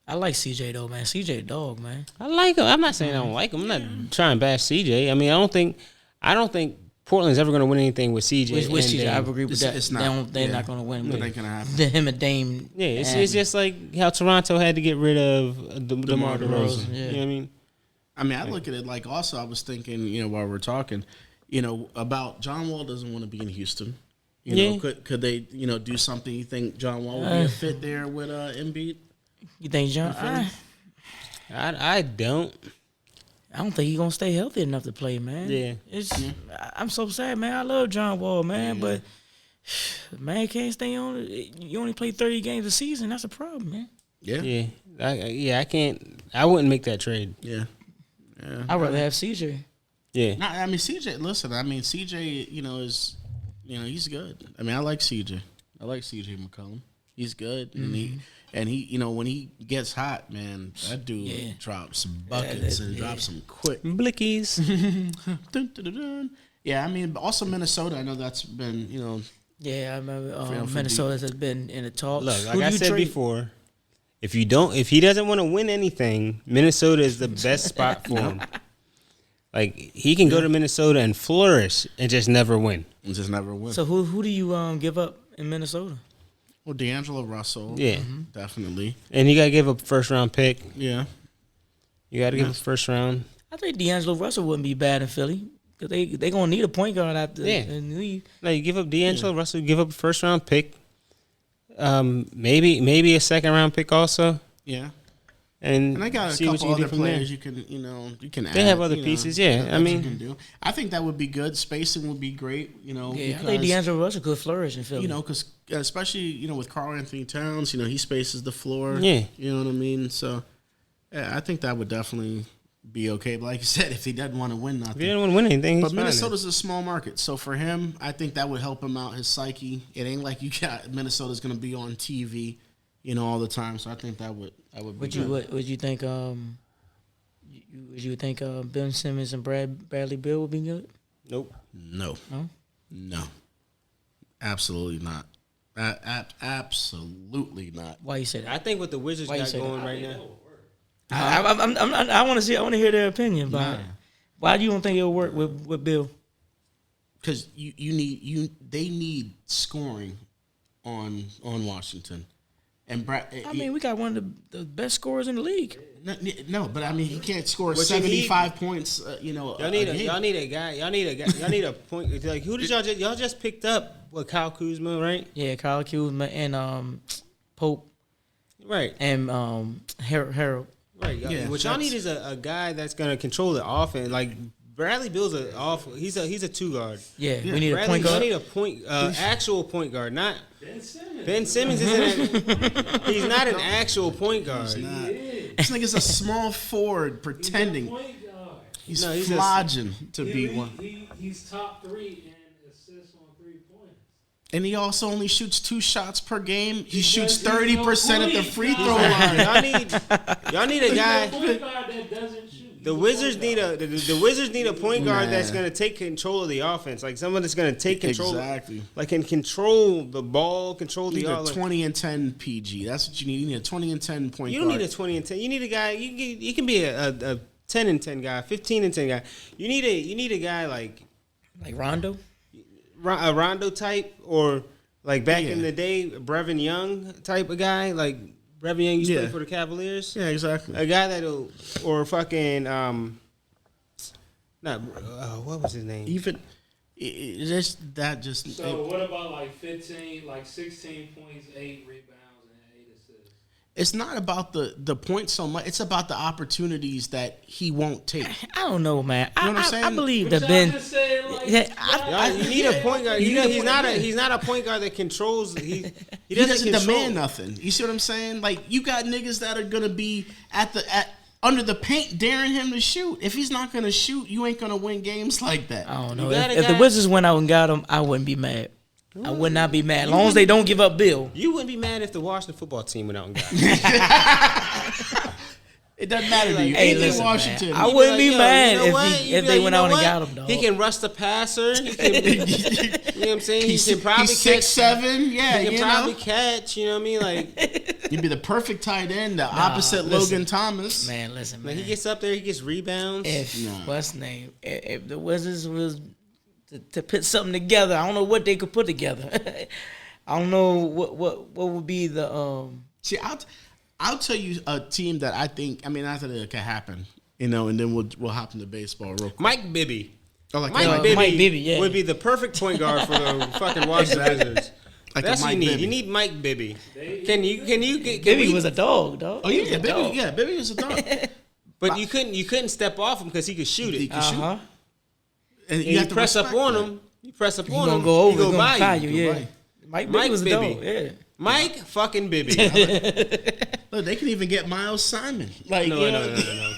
I like CJ though, man. CJ dog, man. I like him. I'm not saying I don't like him. I'm not trying to bash CJ. I mean, I don't think Portland's ever going to win anything with CJ. Which and CJ, I Dame. agree with It's that. not. They're Yeah. not going to win. That with ain't gonna happen. Him and Dame. Yeah, it's and- just like how Toronto had to get rid of DeMar DeRozan. yeah. You know what I mean? I mean, I look at it like also I was thinking, while we're talking, about John Wall doesn't want to be in Houston. Yeah. Could they, do something? You think John Wall would be a fit there with Embiid? You think John? I don't. I don't think he's gonna stay healthy enough to play, man. Yeah. I'm so sad, man. I love John Wall, man, but man can't stay on. You only play 30 games a season. That's a problem, man. Yeah. Yeah. I can't. I wouldn't make that trade. Yeah. I'd rather have CJ. Yeah. Nah, I mean, CJ. Listen, I mean, CJ. Is, he's good. I mean, I like CJ. I like CJ McCollum. He's good, and he, when he gets hot, man, that dude drops some buckets and drops some quick. Blickies. Dun, dun, dun, dun. Yeah, I mean, also Minnesota. I know that's been, Yeah, I remember for Minnesota has been in the talks. Look, Who like do I you said trade? before, if he doesn't want to win anything, Minnesota is the best spot for him. Like he can go to Minnesota and flourish and just never win. and just never win. So who do you give up in Minnesota? Well, D'Angelo Russell. Yeah. Definitely. And you gotta give up a first round pick. Yeah. You gotta give up a first round. I think D'Angelo Russell wouldn't be bad in Philly because they gonna need a point guard after Yeah. and leave. No, you give up D'Angelo Russell, give up a first round pick. Maybe a second round pick also. Yeah. And And I got a see what couple you can other do from there. players you can add. They have other pieces, yeah. that I you mean- can do. I think that would be good. Spacing would be great, Yeah, I because, think D'Angelo Russell could flourish in Philly. because especially, with Karl Anthony Towns, he spaces the floor. Yeah. You know what I mean? So, yeah, I think that would definitely be okay. But like you said, if he doesn't want to win If he nothing. didn't want to win anything, he's But fine. Minnesota's a small market, so for him, I think that would help him out his psyche. It ain't like you got Minnesota's going to be on TV, all the time. So I think that would be Would good. you think would you think Ben Simmons and Bradley Beal would be good? Nope. No, No. absolutely not. Absolutely not. Why you say that? I think what the Wizards Why you got say that? going right now. I want to hear their opinion about it. Why do you don't think it'll work with Bill? Because they need scoring on Washington, and I mean, we got one of the best scorers in the league. no, but I mean he can't score What you 75 points. Y'all need a guy. Y'all need a point. Like who did y'all just picked up? What, Kyle Kuzma, right? Yeah, Kyle Kuzma and Pope Right. and Harold. Right. Yeah, What y'all that's- need is a guy that's gonna control the offense. Like Bradley Beal's an awful. He's a 2 guard. Yeah, we need a Bradley, point y'all guard. need a point, actual point guard, not Ben Simmons. Isn't. He's not an actual point guard. This nigga's a small forward pretending. He's No, he's a- flogging to be one. He's top 3 in assists on 3-pointers. And he also only shoots 2 shots per game. He shoots Because he's no 30% at the point free throw guard. line. Y'all need a guy. Point guard that doesn't shoot. The Wizards need a point guard that's gonna take control of the offense, like someone that's gonna take control, Exactly. like can control the ball, control You the need a offense. 20 and 10 PG. That's what you need. You need a 20 and 10 point You don't guard. need a 20 and 10. You need a guy. You can be a 10 and 10 guy, 15 and 10 guy. You need a guy like Like Rondo. a Rondo type, or like back in Yeah. the day, Brevin Young type of guy. Like Brevin Young used to Yeah. play for the Cavaliers. Yeah, exactly. A guy that'll, or fucking what was his name? Even that just So what about like 15, like 16 points, 8 rebounds, and 8 assists? it's not about the points so much. It's about the opportunities that he won't take. I don't know, man. know what I'm I saying? believe But that y'all Ben. just said, like, Yeah, You need a point guard. You need a He's point guard. he's not a point guard that controls. He He doesn't doesn't control. demand nothing. You see what I'm saying? Like you got niggas that are gonna be under the paint, daring him to shoot. If he's not gonna shoot, you ain't gonna win games like that. I don't know. got a If the guy- Wizards went out and got him, I wouldn't be mad. I would not be mad. As long as they don't give up Bill. You wouldn't be mad if the Washington football team went out and got him. It doesn't matter to you. Hey, Anything listen, Washington. man. I You'd wouldn't be "Yo, mad you know if what?" he- You'd if be they like, went "You know out and what? got him, dog." He can rush the passer. He can, you know what I'm saying? He can probably he's catch. 6'7". Yeah, He can you probably know. catch. You know what I mean? Like, You'd be the perfect tight end, the opposite listen. Logan Thomas. Man, listen, man. he gets up there, he gets rebounds. If what's his name? If the Wizards was to put something together, I don't know what they could put together. I don't know what would be the See, I'll tell you a team that I think. I mean, I think it could happen. And then we'll hop into baseball real quick. Mike Bibby. Oh, like Mike Bibby, Mike Bibby, yeah. would be the perfect point guard for the fucking Washington Wizards. Like a That's what you Mike need. Bibby. You need Mike Bibby. Can Bibby we- was a dog. Oh He yeah, was a Bibby. dog. Yeah, Bibby is a dog. But you couldn't step off him because he could shoot He it. can shoot. Uh-huh. And You have to press up respect on that. him. You press up He on gonna him. go over. He go He by gonna you. you. Yeah. by. Mike Bibby Mike was a Bibby. dog. Yeah. Mike fucking Bibby. Look, they can even get Miles Simon. Like, No, you no, know, no.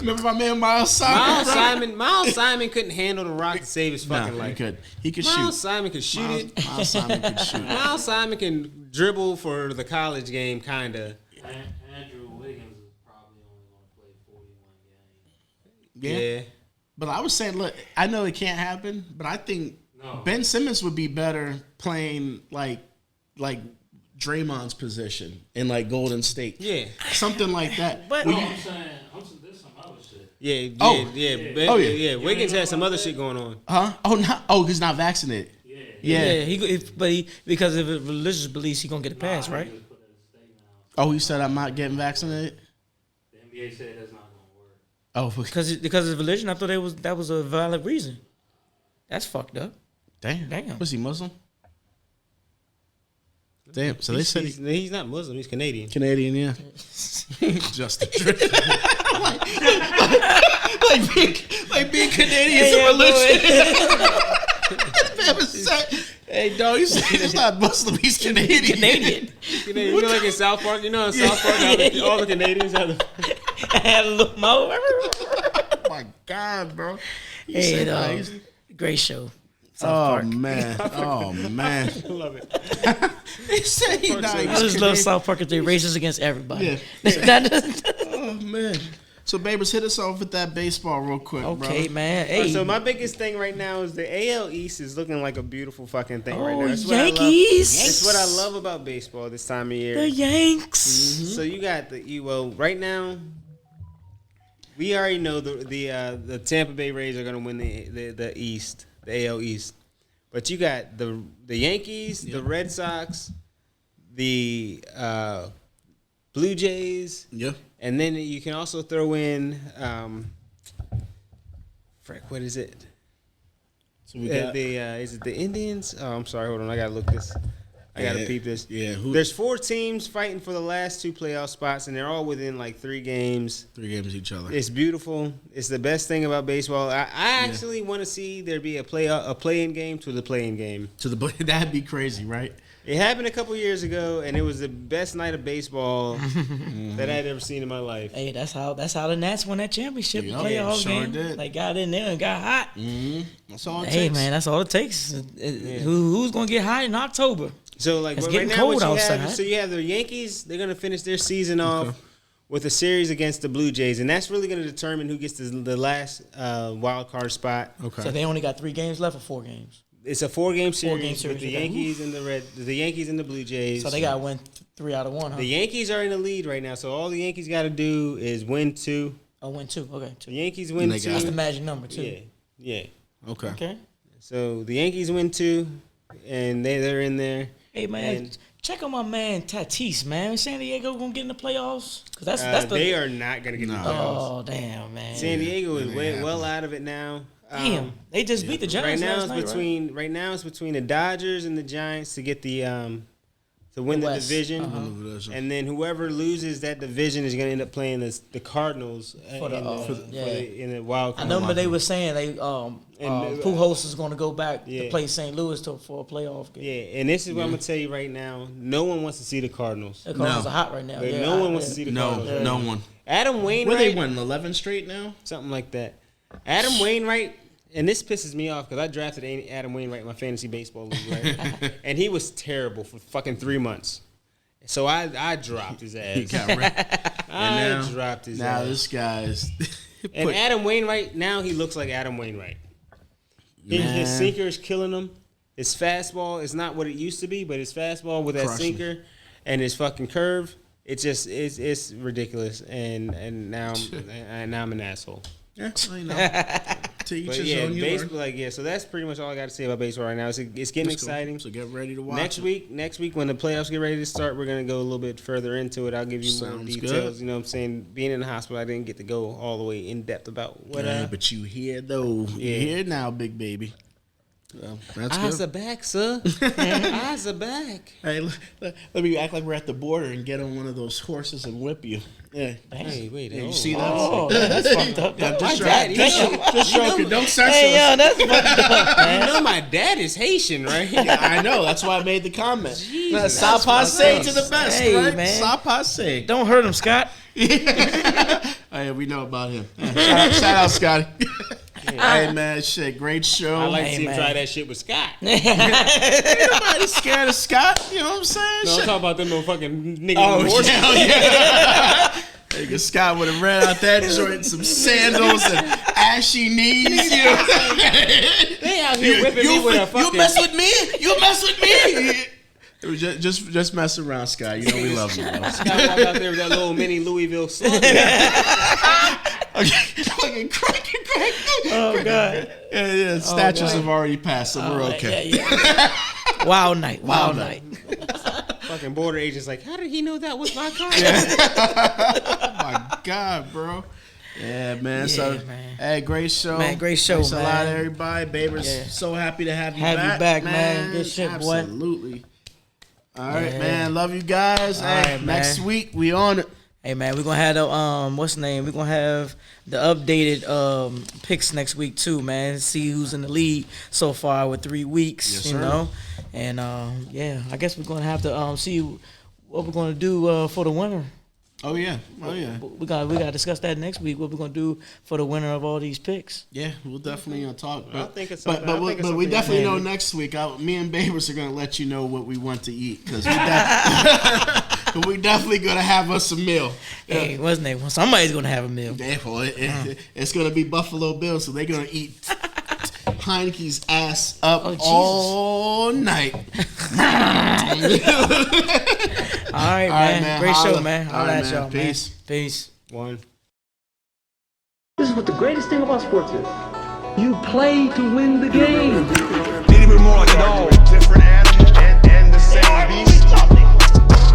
Remember my man Miles Simon? Miles Simon couldn't handle the rock to save his fucking No, he life. could. He could Miles shoot. Simon could shoot it. Miles Simon could shoot. Miles Simon can dribble for the college game, kinda. Andrew Wiggins is probably only going to play 41 games. Yeah. But I was saying, look, I know it can't happen, but I think No. Ben Simmons would be better playing like Draymond's position in like Golden State. Yeah. Something like that. But- No, I'm saying there's some other shit. Yeah. Oh. Yeah. Wiggins had some other shit going on. Huh? He's not vaccinated. Yeah. Yeah. Because of his religious beliefs, he gonna get a pass, right? Just put it in a statement out. Oh, he said I'm not getting vaccinated. The NBA said that's not going to work. Oh, Because of his religion, I thought that was a valid reason. That's fucked up. damn. Was he Muslim? Damn. So they He's- said he's not Muslim. He's Canadian. Canadian, yeah. Justin. like being Canadian is a religion. Hey, dog, he's not Muslim. He's Canadian. Canadian. You know, like in South Park. You know, in South Park, all the Canadians have the. Had a little mo. Oh my God, bro. You Hey, said nice. great show. South Oh Park. man. Oh man. I love it. He said he I nice. just love South Park because they racist against everybody. Yeah. Oh man. So, Babers, hit us off with that baseball real quick, Okay, bro. man. Hey, So my biggest thing right now is the AL East is looking like a beautiful fucking thing right oh, now. That's what I love. Yankees. It's what I love about baseball this time of year. The Yanks. So you got right now. We already know the Tampa Bay Rays are gonna win the East, the AL East, but you got the Yankees, the Red Sox, the Blue Jays, Yeah. and then you can also throw in what is it? So we got Is it the Indians? Oh, I'm sorry. Hold on. I gotta look this. I gotta Yeah. peep this. Yeah, There's 4 teams fighting for the last 2 playoff spots, and they're all within like 3 games. 3 games each other. It's beautiful. It's the best thing about baseball. I actually want to see there be a play-in game to the play-in game. To the that'd be crazy, right? It happened a couple years ago, and it was the best night of baseball that I'd ever seen in my life. Hey, that's how the Nats won that championship Yup, playoff sure game. did. They got in there and got hot. That's all it Hey, takes. man, that's all it takes. Who's gonna get hot in October? So like It's right getting now, cold what you outside. have, so you have the Yankees. They're gonna finish their season off with a series against the Blue Jays, and that's really gonna determine who gets the last wild card spot. Okay. So they only got 3 games left or 4 games. It's a 4-game series, 4-game series, with the okay. Yankees and the Yankees and the Blue Jays. So they got to win 3 out of 1, huh? The Yankees are in the lead right now, so all the Yankees got to do is win 2. Oh, win 2. Okay, 2. The Yankees win they 2. got- That's the magic number, too. Yeah, yeah. Okay. Okay. So the Yankees win 2, and they're in there. Hey, man, And- check on my man Tatis, man. San Diego gonna get in the playoffs? Because that's the. They are not gonna get in the playoffs. Oh, damn, man. San Diego is that ain't way, happening. well out of it now. Damn. They just beat the Giants Right now last it's night, between it's between the Dodgers and the Giants to get the to win the West. division, Uh-huh. and then whoever loses that division is going to end up playing the Cardinals For the, in the wild I card. know, but they were saying Pujols is gonna go back Yeah. to play St. Louis for a playoff game. Yeah, and this is what I'm going to tell you right now. No one wants to see the Cardinals. The Cardinals No. are hot right now. But They're no hot, one wants yeah. to see the No, Cardinals. no one. Adam Wainwright. Where they won 11 straight now? Something like that. Adam Wainwright, and this pisses me off because I drafted Adam Wainwright in my fantasy baseball league, right? And he was terrible for fucking 3 months. So I dropped his ass. He got wrecked. I dropped his Now ass. this guy's And Adam Wainwright, now he looks like Adam Wainwright. His Man. sinker is killing him. His fastball is not what it used to be, but his fastball with that Crushing. sinker and his fucking curve, it's ridiculous. And now I'm an asshole. yeah, well, you know, to each But his yeah, own. You baseball, learn. so that's pretty much all I got to say about baseball right now. It's getting That's cool. exciting. So get ready to watch Next it. week when the playoffs get ready to start, we're gonna go a little bit further into it. I'll give you more Sounds details. good. You know what I'm saying? Being in the hospital, I didn't get to go all the way in depth about what. Yeah, but you here though. Yeah. You here now, big baby. So, that's Eyes good. are back, sir. Eyes are back. Hey, let me act like we're at the border and get on one of those horses and whip you. Yeah. Hey, wait. Yeah, oh. you see that? Oh, that's fucked up. Yeah, My just dad, just joking. Don't censor Hey, us. yo, that's fucked up, You man. know my dad is Haitian, right? Yeah, I know. That's why I made the comment. Jesus, Sa that's passe fucked to up. the best, Hey, right? man. Sa passe. Don't hurt him, Scott. Hey, we know about him. Shout out, Scotty. Hey, man, shit, great show. I like to Hey, see him man. try that shit with Scott. Nobody scared of Scott. You know what I'm saying? No, I'm Shit. talking about them little fucking niggas. Oh, with horses. hell yeah. Nigga, Scott would have ran out that joint in some sandals and ashy knees. You know? They out here whipping me with a fucking. You mess with me? You mess with me? It was just mess around, Scott. You know we love you, bro. Scott walk out there with that little mini Louisville slug. Fucking crack. Oh, God. Yeah, statues have already passed, so we're okay. Yeah. Wild night. Wild night. Fucking border agent's like, how did he know that was my car? Oh my God, bro. Yeah, man. So, man. hey, great show. Man, great show, Thanks a lot, man. everybody. Babers, Yeah. so happy to have you Have you back. back, man. Good shit, boy. Absolutely. All right, Yeah. man. Love you guys. All Hey, right, next man. week we on it. Hey, man, we're going to have the, what's the name? We're going to have the updated picks next week, too, man. See who's in the lead so far with 3 weeks, Yes, you sir. know. And, yeah, I guess we're going to have to see what we're going to do for the winner. Oh yeah. We gotta discuss that next week. What we're gonna do for the winner of all these picks. Yeah, we'll definitely talk. I think it's but something- I think it's we something definitely know man. next week. Me and Babers are gonna let you know what we want to eat because we definitely gonna have us a meal. Hey, what's the name? Somebody's gonna have a meal. Therefore, it's gonna be Buffalo Bills, so they're gonna eat Heineke's ass up Jesus. all night. All right, man. Great Holla. show, man. All Holla right, at man. y'all, man. Peace. Peace. One. This is what the greatest thing about sports is. You play to win the game. Need to be more like a dog. Different animal and the same beast.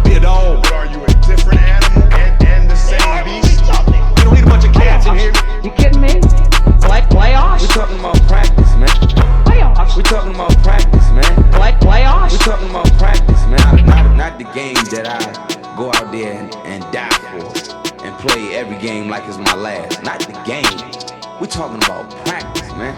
Be a dog. But are you a different animal and the same beast? You don't need a bunch of cats in here. You kidding me? Playoffs? We talking about practice, man. Playoffs? We talking about practice, man. Playoffs? We talking about practice, man. Not the game that I go out there and die for and play every game like it's my last. Not the game. We talking about practice, man.